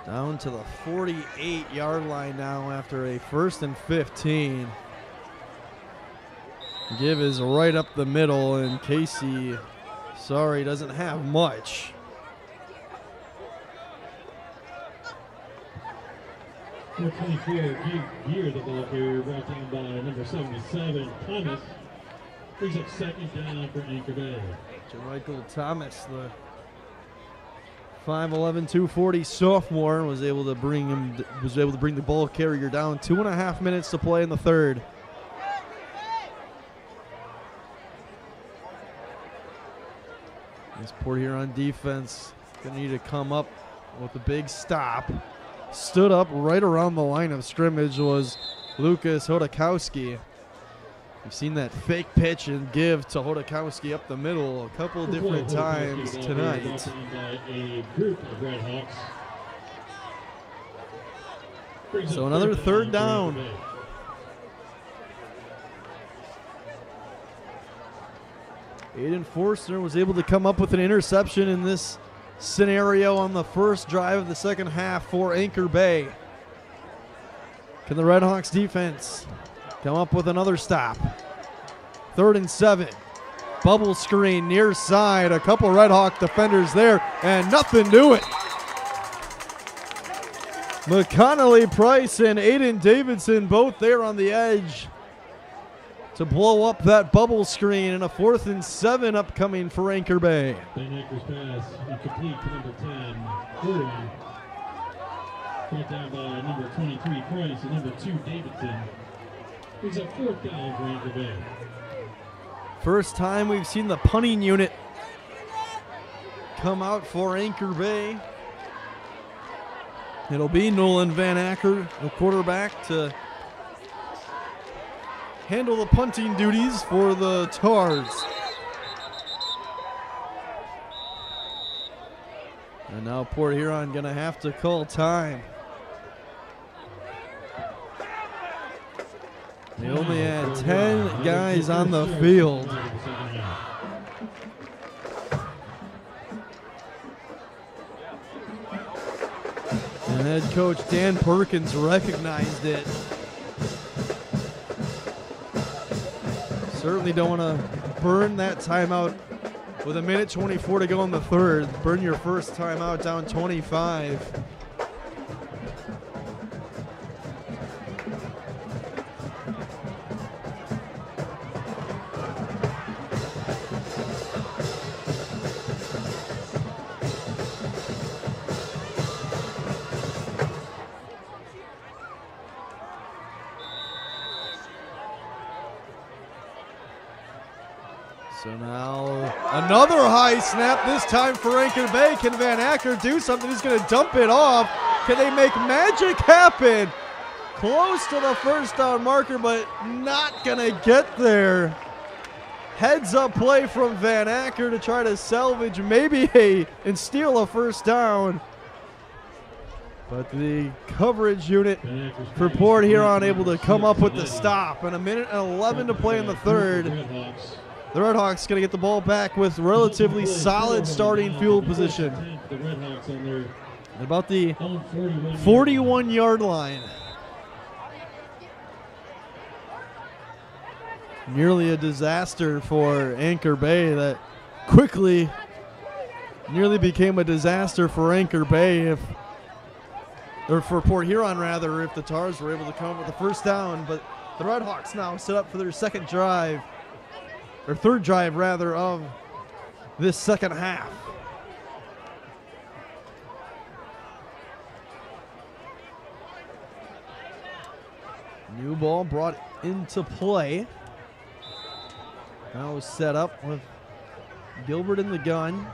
Down to the 48-yard line now after a 1st and 15. Give is right up the middle, and Casey, sorry, doesn't have much. Number 24, Gear, the ball carrier, brought down by number 77, Thomas. Brings up 2nd down for Anchor Bay. Michael Thomas, the 5'11", 240 sophomore, was able to bring the ball carrier down. 2.5 minutes to play in the third. This Port Huron defense going to need to come up with a big stop. Stood up right around the line of scrimmage was Lucas Hodakowski. We've seen that fake pitch and give to Hodakowski up the middle a couple different times tonight. So another 3rd down. Aiden Forster was able to come up with an interception in this scenario on the first drive of the second half for Anchor Bay. Can the Redhawks defense come up with another stop? 3rd and 7. Bubble screen near side. A couple Redhawk defenders there and nothing to it. McConnelly Price and Aiden Davidson both there on the edge to blow up that bubble screen, and a 4th and 7 upcoming for Anchor Bay. Van Acker's pass incomplete to number 10, Huron. Brought down by number 23, Price, and number 2, Davidson. Brings up 4th down for Anchor Bay. First time we've seen the punting unit come out for Anchor Bay. It'll be Nolan Van Acker, the quarterback, to handle the punting duties for the Tars. And now Port Huron going to have to call time. They only had 10 guys on the field. And head coach Dan Perkins recognized it. Certainly don't want to burn that timeout with 1:24 to go in the third. Burn your first timeout down 25. So now another high snap, this time for Anchor Bay. Can Van Acker do something? He's going to dump it off. Can they make magic happen? Close to the first down marker, but not going to get there. Heads up play from Van Acker to try to salvage and steal a first down. But the coverage unit for Port Huron able to come up with the stop. And 1:11 to play in the third. The Redhawks going to get the ball back with relatively solid starting field position. At about the 41-yard line. Nearly a disaster for Anchor Bay that quickly nearly became a disaster for Anchor Bay or for Port Huron rather, if the Tars were able to come up with the first down. But the Redhawks now set up for their third drive rather, of this second half. New ball brought into play. Now set up with Gilbert in the gun.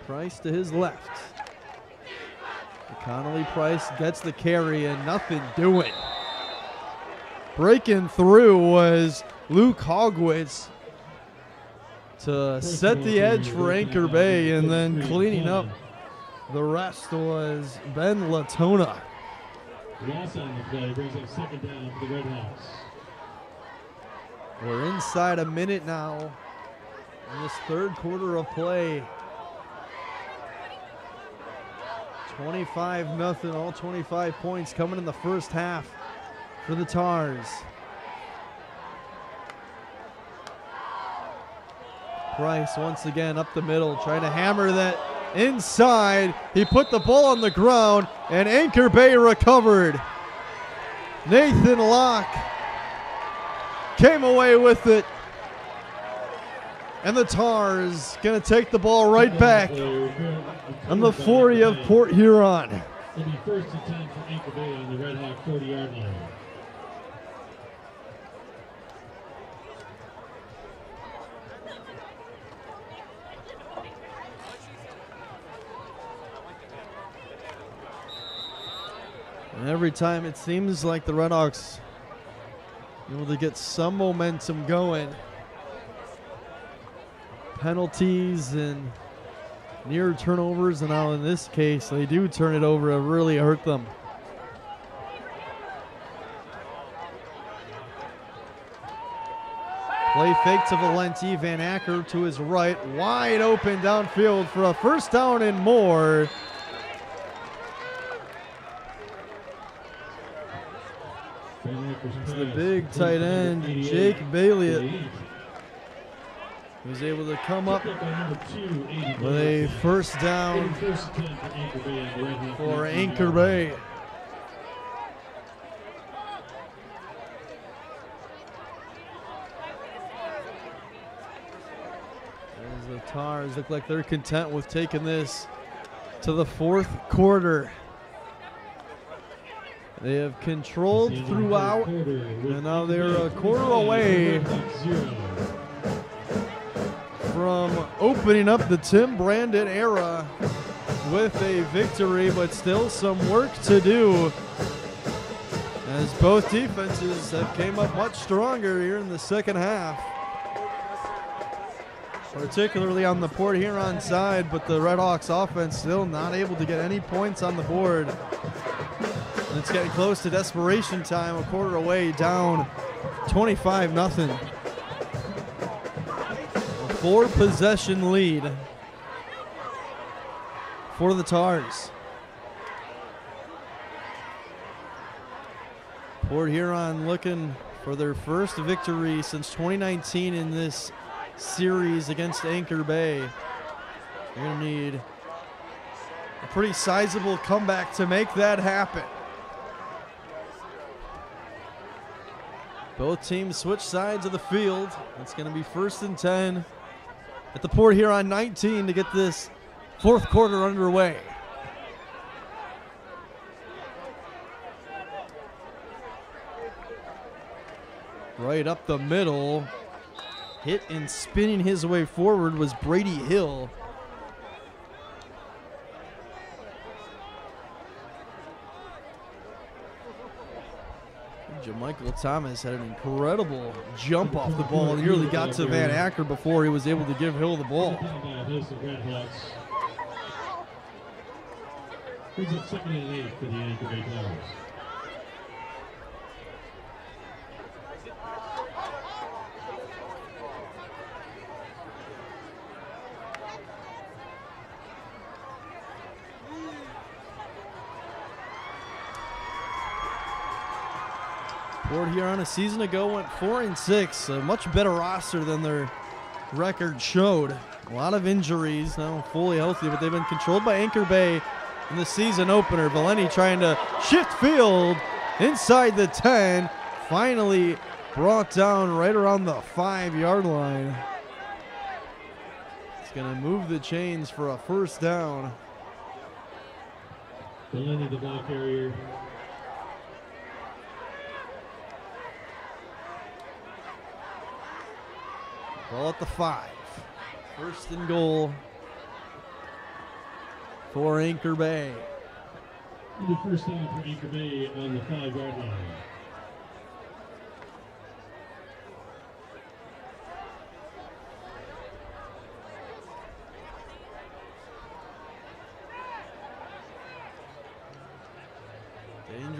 Price to his left. Connolly Price gets the carry and nothing doing. Breaking through was Luke Hogwitz to set the edge for Anchor Bay, and then cleaning up The rest was Ben Latona. Loss on the play brings up second down for the Red Hawks. We're inside a minute now in this third quarter of play. 25-0, all 25 points coming in the first half for the Tars. Price once again up the middle, trying to hammer that inside. He put the ball on the ground, and Anchor Bay recovered. Nathan Locke came away with it. And the Tars going to take the ball right back on the 40 of Port Huron. It'll be first and 10 for Anchor Bay on the Red Hawk 40-yard line. And every time it seems like the Red Hawks able to get some momentum going. Penalties and near turnovers, and now in this case they do turn it over. It really hurt them. Play fake to Valenti. Van Acker to his right, wide open downfield for a first down and more. It's the big tight end, Jake Bailey, who's able to come up with a first down for Anchor Bay. As the Tars look like they're content with taking this to the fourth quarter. They have controlled throughout, and now they're a quarter away from opening up the Tim Brandon era with a victory, but still some work to do as both defenses have came up much stronger here in the second half, particularly on the Port Huron side, but the Red Hawks offense still not able to get any points on the board. And it's getting close to desperation time, a quarter away, down 25-0. A 4-possession lead for the Tars. Port Huron looking for their first victory since 2019 in this series against Anchor Bay. They're going to need a pretty sizable comeback to make that happen. Both teams switch sides of the field. It's going to be first and 10 at the Port Huron 19 to get this fourth quarter underway. Right up the middle. Hit and spinning his way forward was Brady Hill. Michael Thomas had an incredible jump off the ball. Nearly got to Van Acker before he was able to give Hill the ball. Brings up second and 8 for the Anchor Bay Tars. Port Huron a season ago went 4-6, a much better roster than their record showed. A lot of injuries, now fully healthy, but they've been controlled by Anchor Bay in the season opener. Valenti trying to shift field inside the 10, finally brought down right around the 5-yard line. It's going to move the chains for a first down. Valenti, the ball carrier. Ball at the 5. First and goal for Anchor Bay. The first down for Anchor Bay on the 5-yard line.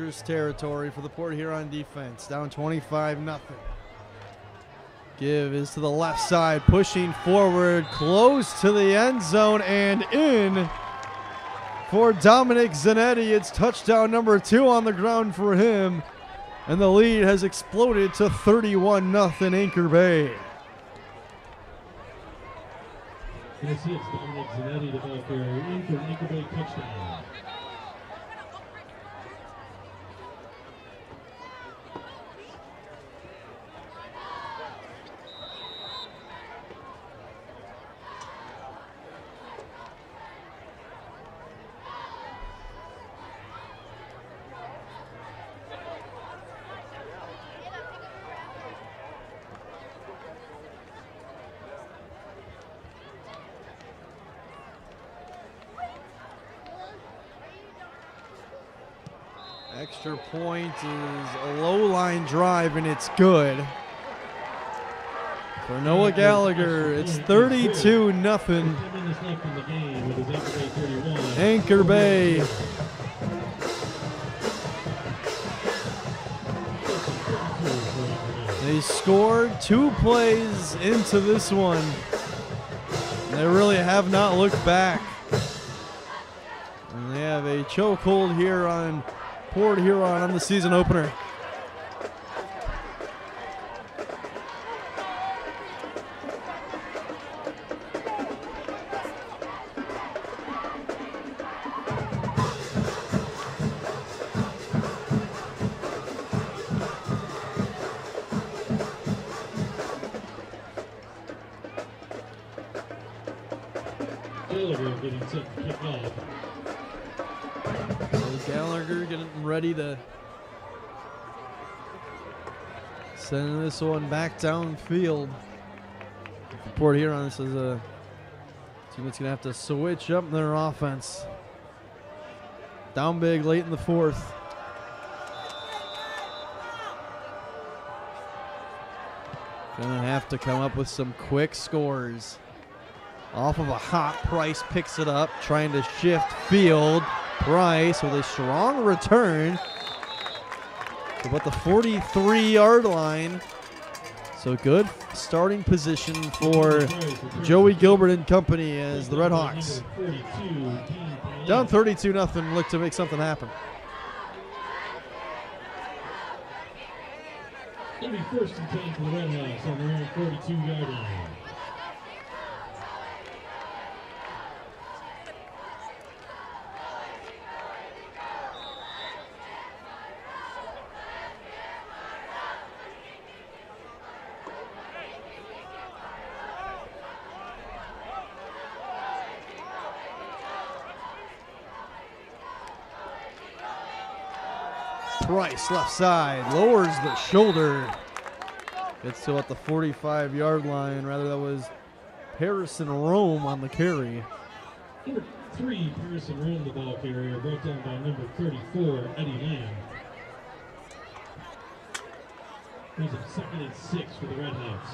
dangerous territory for the Port Huron defense. Down 25-0. Give is to the left side, pushing forward, close to the end zone and in for Dominic Zanetti. It's touchdown number 2 on the ground for him, and the lead has exploded to 31-0 Anchor Bay. Yes, it's Dominic Zanetti, the ball carrier, in for an Anchor Bay touchdown. Extra point is a low line drive, and it's good. For Noah Gallagher, it's 32-0. 10 minutes left in the game. It is Anchor Anchor Bay 31. Bay. They scored 2 plays into this one. They really have not looked back. And they have a chokehold here on Port Huron on the season opener. Gallagher getting set to kick off. So Gallagher getting ready to send this one back downfield. Port Huron, this is a team that's going to have to switch up their offense. Down big late in the 4th. Gonna have to come up with some quick scores. Off of a hot, Price picks it up, trying to shift field. Price with a strong return to about the 43-yard line. So good starting position for Joey Gilbert and company as the Red Hawks, down 32-0, look to make something happen. It'll be 1st and 10 for the Red Hawks on their own 42-yard line. Price left side, lowers the shoulder. Gets to about the 45-yard line. Rather, that was Harrison Rome on the carry. Number 3, Harrison Rome, the ball carrier, brought down by number 34, Eddie Lamb. It was a 2nd and 6 for the Red Hawks.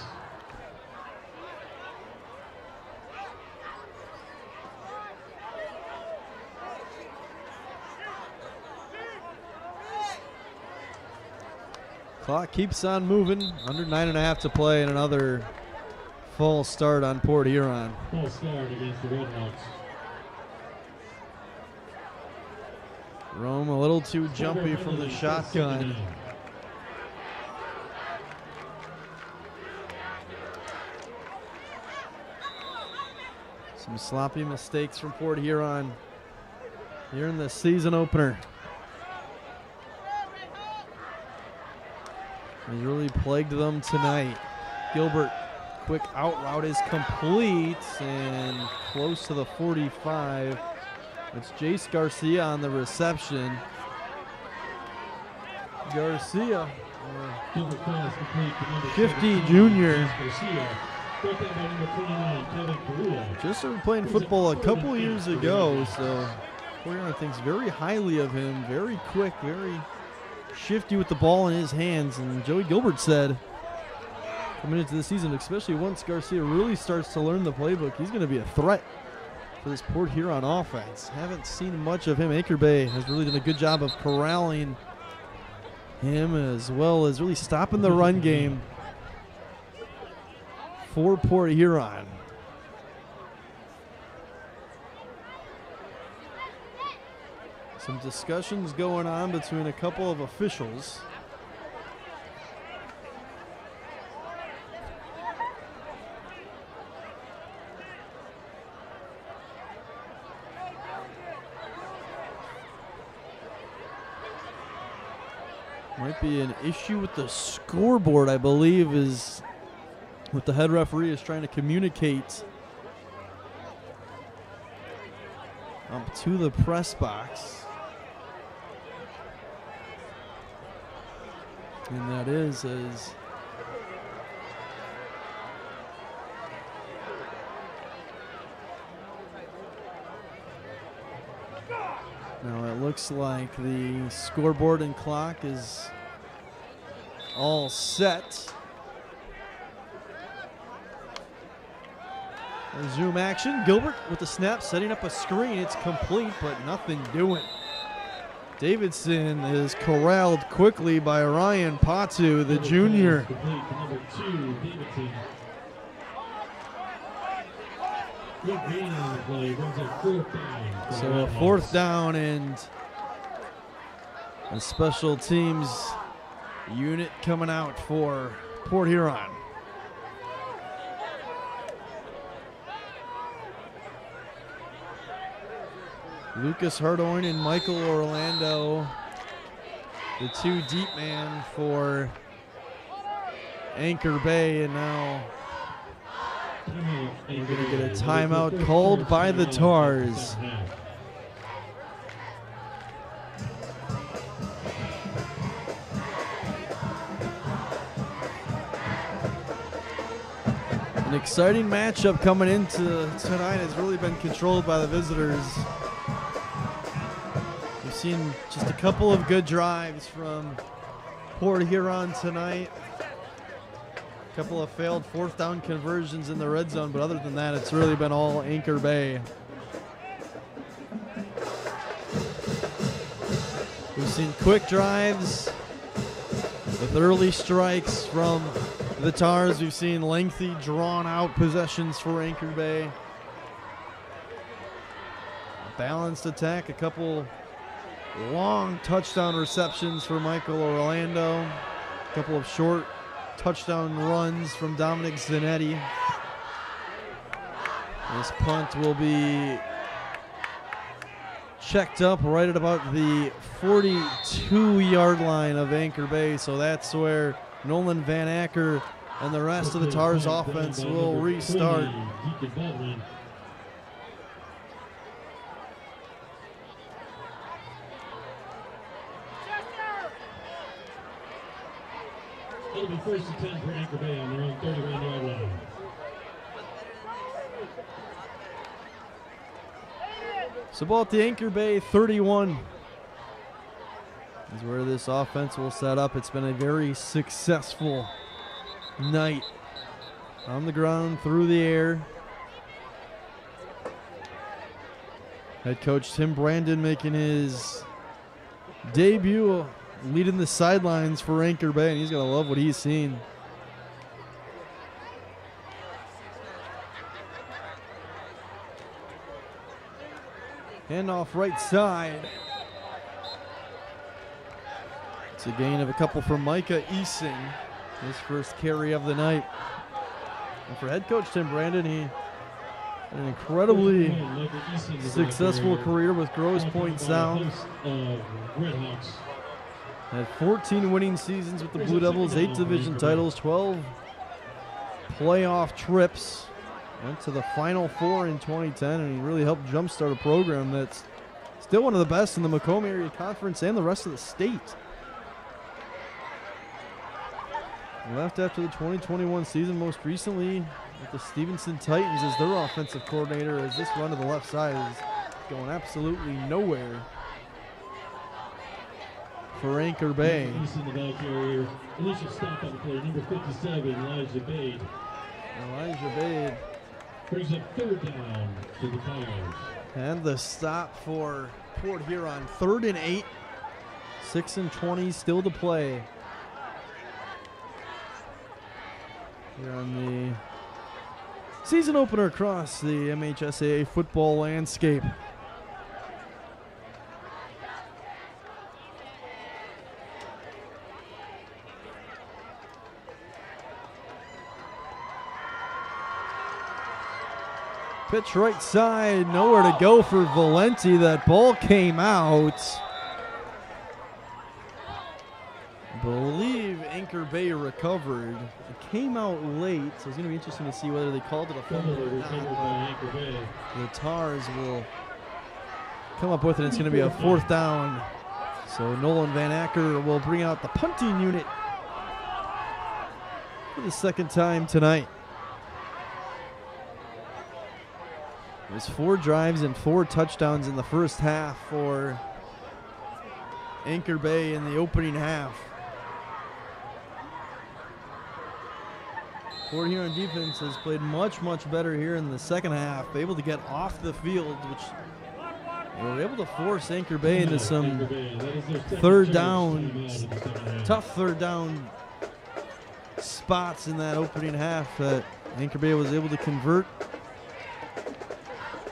Clock keeps on moving. Under 9.5 to play, and another full start on Port Huron. Full start against the Red Hawks. Rome a little too jumpy from the shotgun. Some sloppy mistakes from Port Huron here in the season opener. He's really plagued them tonight. Gilbert, quick out route is complete and close to the 45. It's Jace Garcia on the reception. Garcia, shifty junior. Just started playing football a couple years ago, so Port Huron thinks very highly of him. Very quick, very shifty with the ball in his hands, and Joey Gilbert said coming into the season, especially once Garcia really starts to learn the playbook, he's going to be a threat for this Port Huron offense. Haven't seen much of him. Anchor Bay has really done a good job of corralling him, as well as really stopping the run game for Port Huron. Some discussions going on between a couple of officials. Might be an issue with the scoreboard, I believe, is what the head referee is trying to communicate up to the press box. And that is as now it looks like the scoreboard and clock is all set. Zoom action. Gilbert with the snap, setting up a screen. It's complete, but nothing doing. Davidson is corralled quickly by Ryan Patu, the junior. Number 2, Davidson. Good gain on the play. Runs a 4th down. So a 4th down and a special teams unit coming out for Port Huron. Lucas Hardoin and Michael Orlando, the 2 deep man for Anchor Bay, and now we're going to get a timeout called by the Tars. An exciting matchup coming into tonight has really been controlled by the visitors. We've seen just a couple of good drives from Port Huron tonight. A couple of failed 4th down conversions in the red zone, but other than that, it's really been all Anchor Bay. We've seen quick drives with early strikes from the Tars. We've seen lengthy, drawn-out possessions for Anchor Bay. A balanced attack, a couple long touchdown receptions for Michael Orlando, a couple of short touchdown runs from Dominic Zanetti. This punt will be checked up right at about the 42-yard line of Anchor Bay, so that's where Nolan Van Acker and the rest of the Tars offense will restart. It'll be 1st and 10 for Anchor Bay on their own 31-yard line. So ball at the Anchor Bay 31 is where this offense will set up. It's been a very successful night on the ground, through the air. Head coach Tim Brandon making his debut, leading the sidelines for Anchor Bay, and he's going to love what he's seen. Handoff right side. It's a gain of a couple from Micah Easing, his first carry of the night. And for head coach Tim Brandon, he had an incredibly successful career with Grosse Pointe Sound. Had 14 winning seasons with the Blue Devils, 8 division titles, 12 playoff trips. Went to the Final Four in 2010, and he really helped jumpstart a program that's still one of the best in the Macomb Area Conference and the rest of the state. Left after the 2021 season, most recently with the Stevenson Titans as their offensive coordinator, as this run to the left side is going absolutely nowhere for Anchor Bay. In the ball carrier, initial stop on the play, number 57, Elijah Bade. Elijah Bade brings up 3rd down to the Tars. and the stop for Port Huron. 3rd and 8. 6:20 still to play. Here on the season opener across the MHSAA football landscape. Pitch right side, nowhere to go for Valenti. That ball came out. I believe Anchor Bay recovered. It came out late, so it's going to be interesting to see whether they called it a fumble or not. The Tars will come up with it. It's going to be a 4th down. So Nolan Van Acker will bring out the punting unit for the 2nd time tonight. There's 4 drives and 4 touchdowns in the first half for Anchor Bay in the opening half. Port Huron defense has played much, much better here in the second half, able to get off the field, which they were able to force Anchor Bay into some third downs, tough third down spots in that opening half that Anchor Bay was able to convert.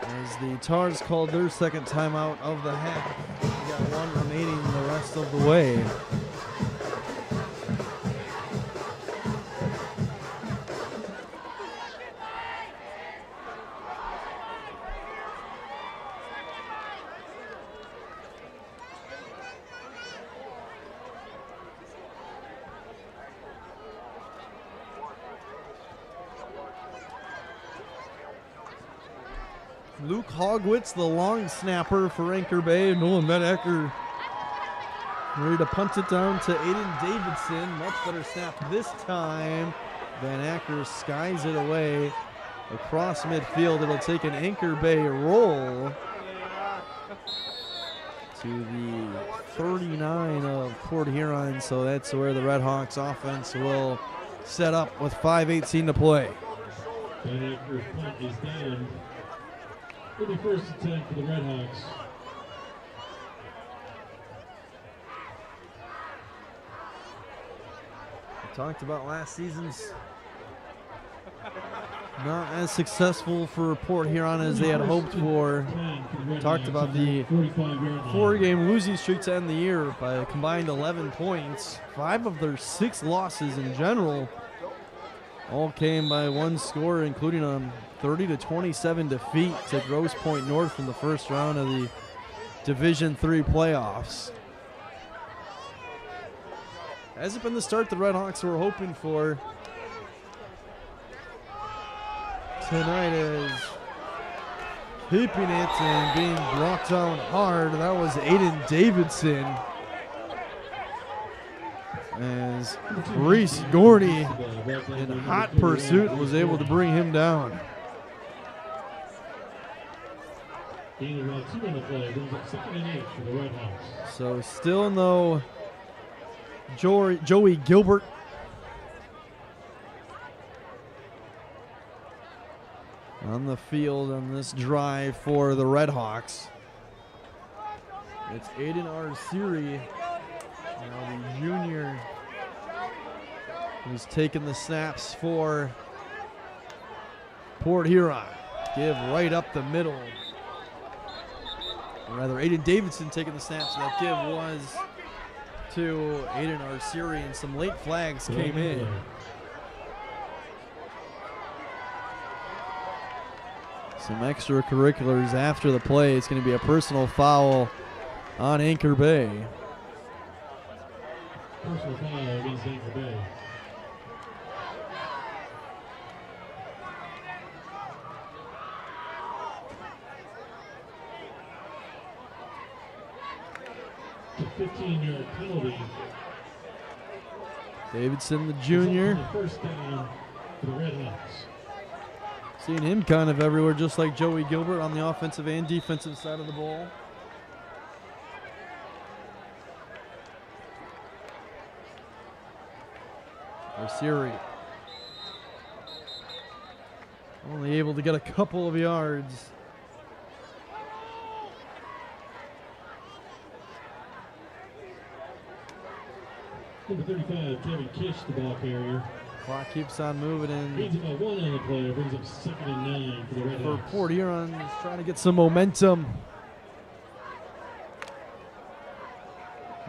As the Tars called their 2nd timeout of the half. We got 1 remaining the rest of the way. Luke Hogwitz, the long snapper for Anchor Bay. Nolan Van Acker ready to punt it down to Aiden Davidson. Much better snap this time. Van Acker skies it away across midfield. It'll take an Anchor Bay roll to the 39 of Port Huron. So that's where the Redhawks offense will set up with 5:18 to play. Van Acker's punt is down. For the first attempt for the Redhawks. We talked about last season's not as successful for Port Huron as they had hoped for. Talked about the 4-game losing streak to end the year by a combined 11 points. 5 of their 6 losses in general all came by 1 score, including a 30-27 defeat to Grosse Pointe North in the first round of the Division III playoffs. Hasn't been the start the Redhawks were hoping for. Tonight is keeping it and being brought down hard. That was Aiden Davidson. As Reese Gorney in hot pursuit was able to bring him down. So still no Joey Gilbert. On the field on this drive for the Redhawks. It's Aiden Arsiri, now the junior, who's taking the snaps for Port Huron. Give right up the middle. Or rather, Aiden Davidson taking the snaps. That give was to Aiden Arsiri, and some late flags came in. Some extracurriculars after the play. It's going to be a personal foul on Anchor Bay. Personal foul against Anchor Bay. It's a 15-yard penalty. Davidson, the junior. First down for the Redhawks. Seeing him kind of everywhere, just like Joey Gilbert on the offensive and defensive side of the ball. Arsiri only able to get a couple of yards. Number 35, Kevin Kish, the ball carrier. Clock keeps on moving in. Gains about 1 on the play. Brings up 2nd and 9 for the Red For Hawks. Port Huron, trying to get some momentum.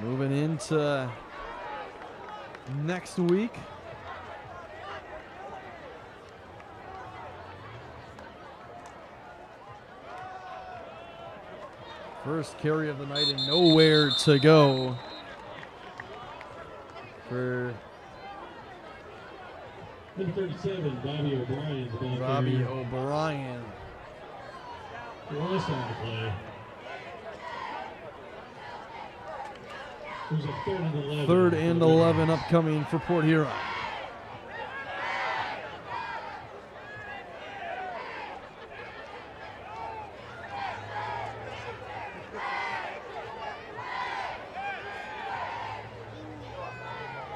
Moving into next week. First carry of the night and nowhere to go for Number 37, Bobby O'Brien, the ball Robbie carrier. O'Brien. Loss on the play. There's a 3rd and 11. 3rd and 11 upcoming for Port Huron.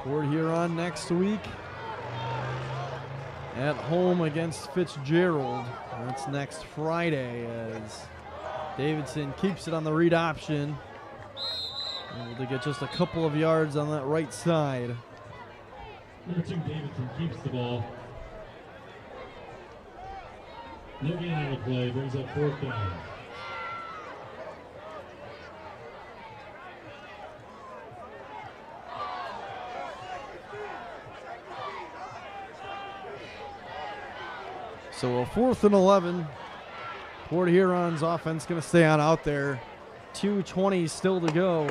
Port Huron next week at home against Fitzgerald. That's next Friday as Davidson keeps it on the read option. Able to get just a couple of yards on that right side. Number 2, Davidson keeps the ball. No gain on the play. Brings up 4th down. So a 4th and 11. Port Huron's offense going to stay on out there. 2:20 still to go.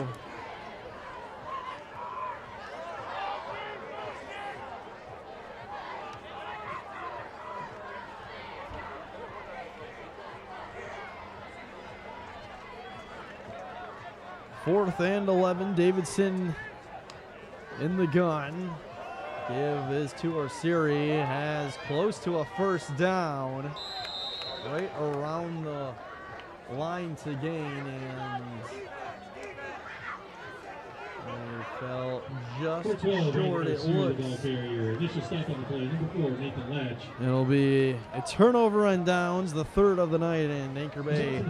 Fourth and 11. Davidson in the gun. Give is to Orsiri, has close to a 1st down, right around the line to gain, and they fell just short, it looks. Initial stop on the play, number 4, Nathan Latch. It'll be a turnover on downs, the 3rd of the night, and Anchor Bay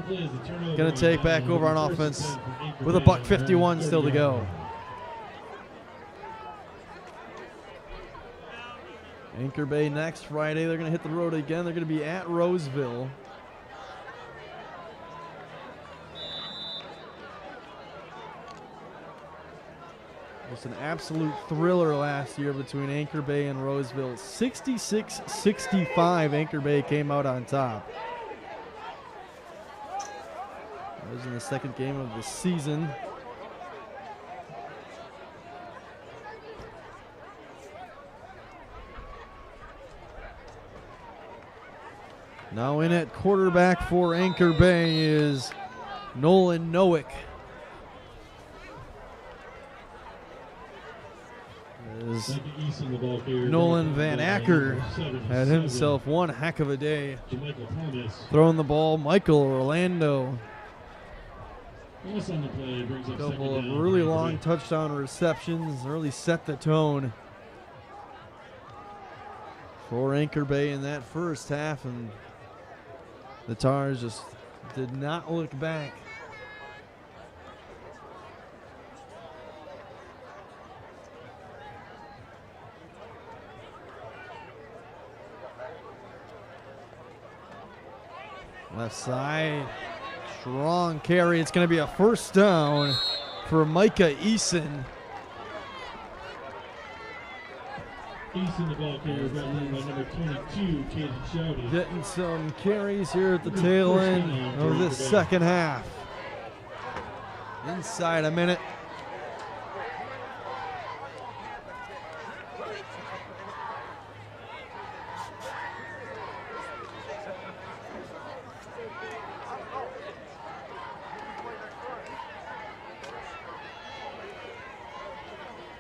going to take back over on offense with a $1:51 still to go. Anchor Bay next Friday. They're going to hit the road again. They're going to be at Roseville. It was an absolute thriller last year between Anchor Bay and Roseville. 66-65, Anchor Bay came out on top. That was in the 2nd game of the season. Now in at quarterback for Anchor Bay is Nolan Nowick. As Nolan Van Acker had himself one heck of a day. Throwing the ball, Michael Orlando. A couple of really long touchdown receptions, really set the tone for Anchor Bay in that first half, and the Tars just did not look back. Left side, strong carry. It's going to be a 1st down for Micah Eason. Eason, the ball carrier, brought in by number 22, Caden Shouty. Getting some carries here at the tail end of this 2nd half. Inside a minute.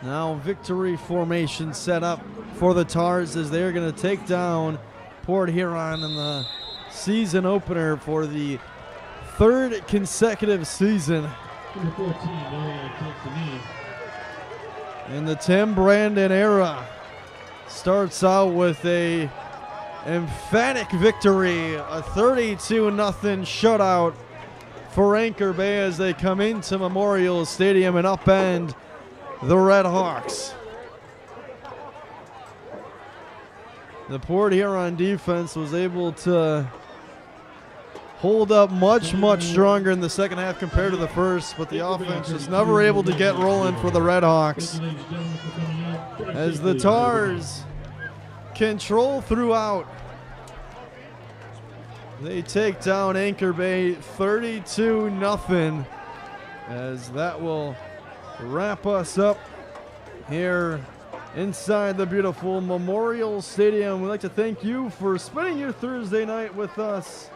Now victory formation set up for the Tars as they're going to take down Port Huron in the season opener for the 3rd consecutive season. Number 14, And the Tim Brandon era starts out with a emphatic victory, a 32-0 shutout for Anchor Bay as they come into Memorial Stadium and upend the Red Hawks. The Port Huron defense was able to hold up much stronger in the second half compared to the first, but the offense just never able to get rolling for the Red Hawks. As the Tars control throughout, they take down Anchor Bay 32-0, as that will wrap us up here inside the beautiful Memorial Stadium. We'd like to thank you for spending your Thursday night with us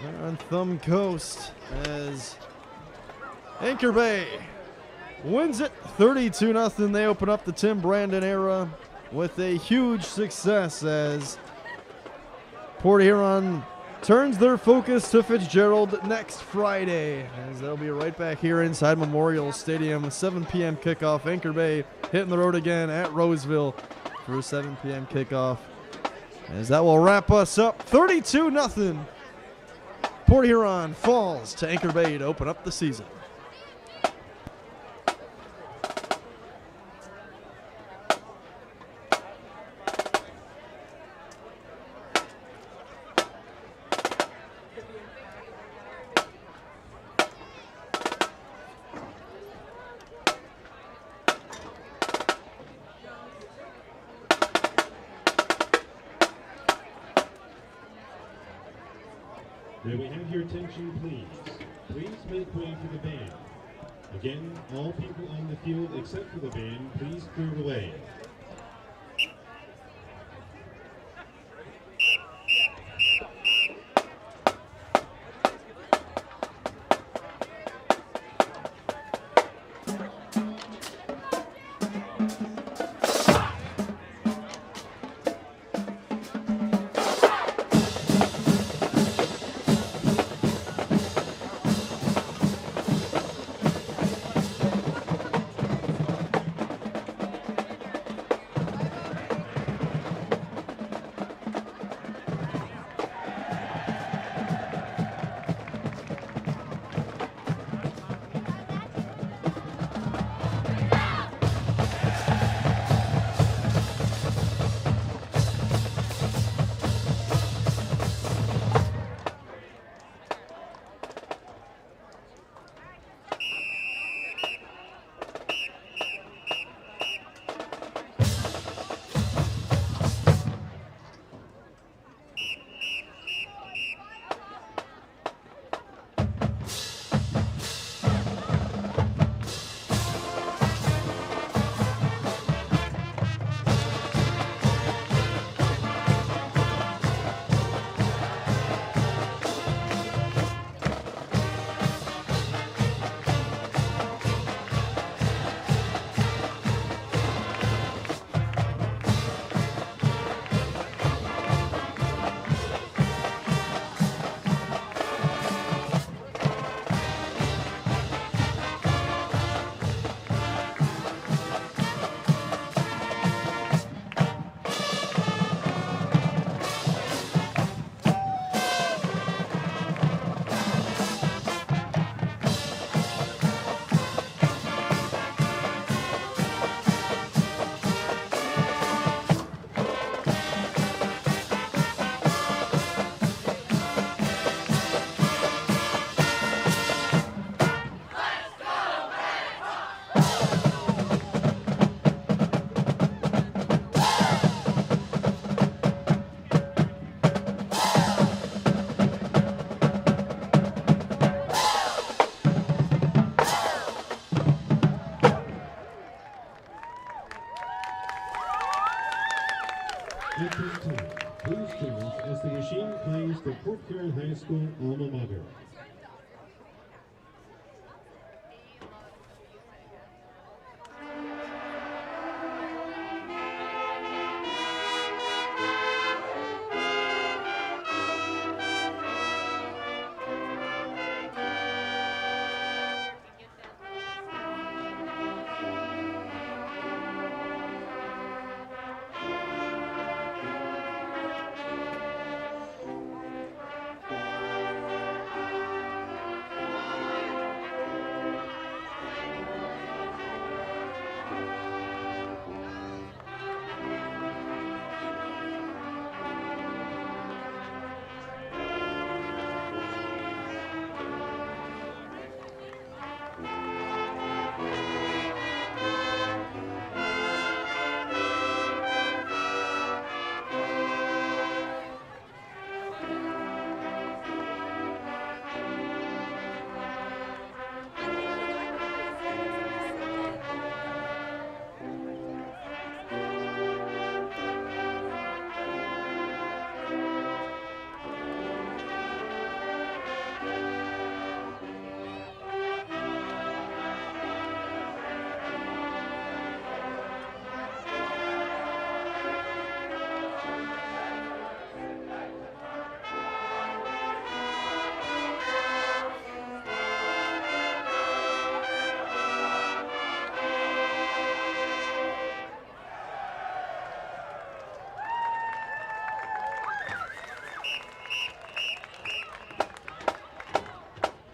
there on Thumb Coast, as Anchor Bay wins it 32-0. They open up the Tim Brandon era with a huge success, as Port Huron turns their focus to Fitzgerald next Friday, as they'll be right back here inside Memorial Stadium with 7 p.m. kickoff. Anchor Bay hitting the road again at Roseville for a 7 p.m. kickoff, as that will wrap us up 32-0. Port Huron falls to Anchor Bay to open up the season. May we have your attention, please? Please make way for the band. Again, all people on the field except for the band, please clear the way. Please join us as the machine plays the Port Huron High School alma mater.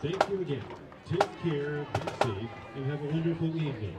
Thank you again. Take care, be safe, and have a wonderful evening.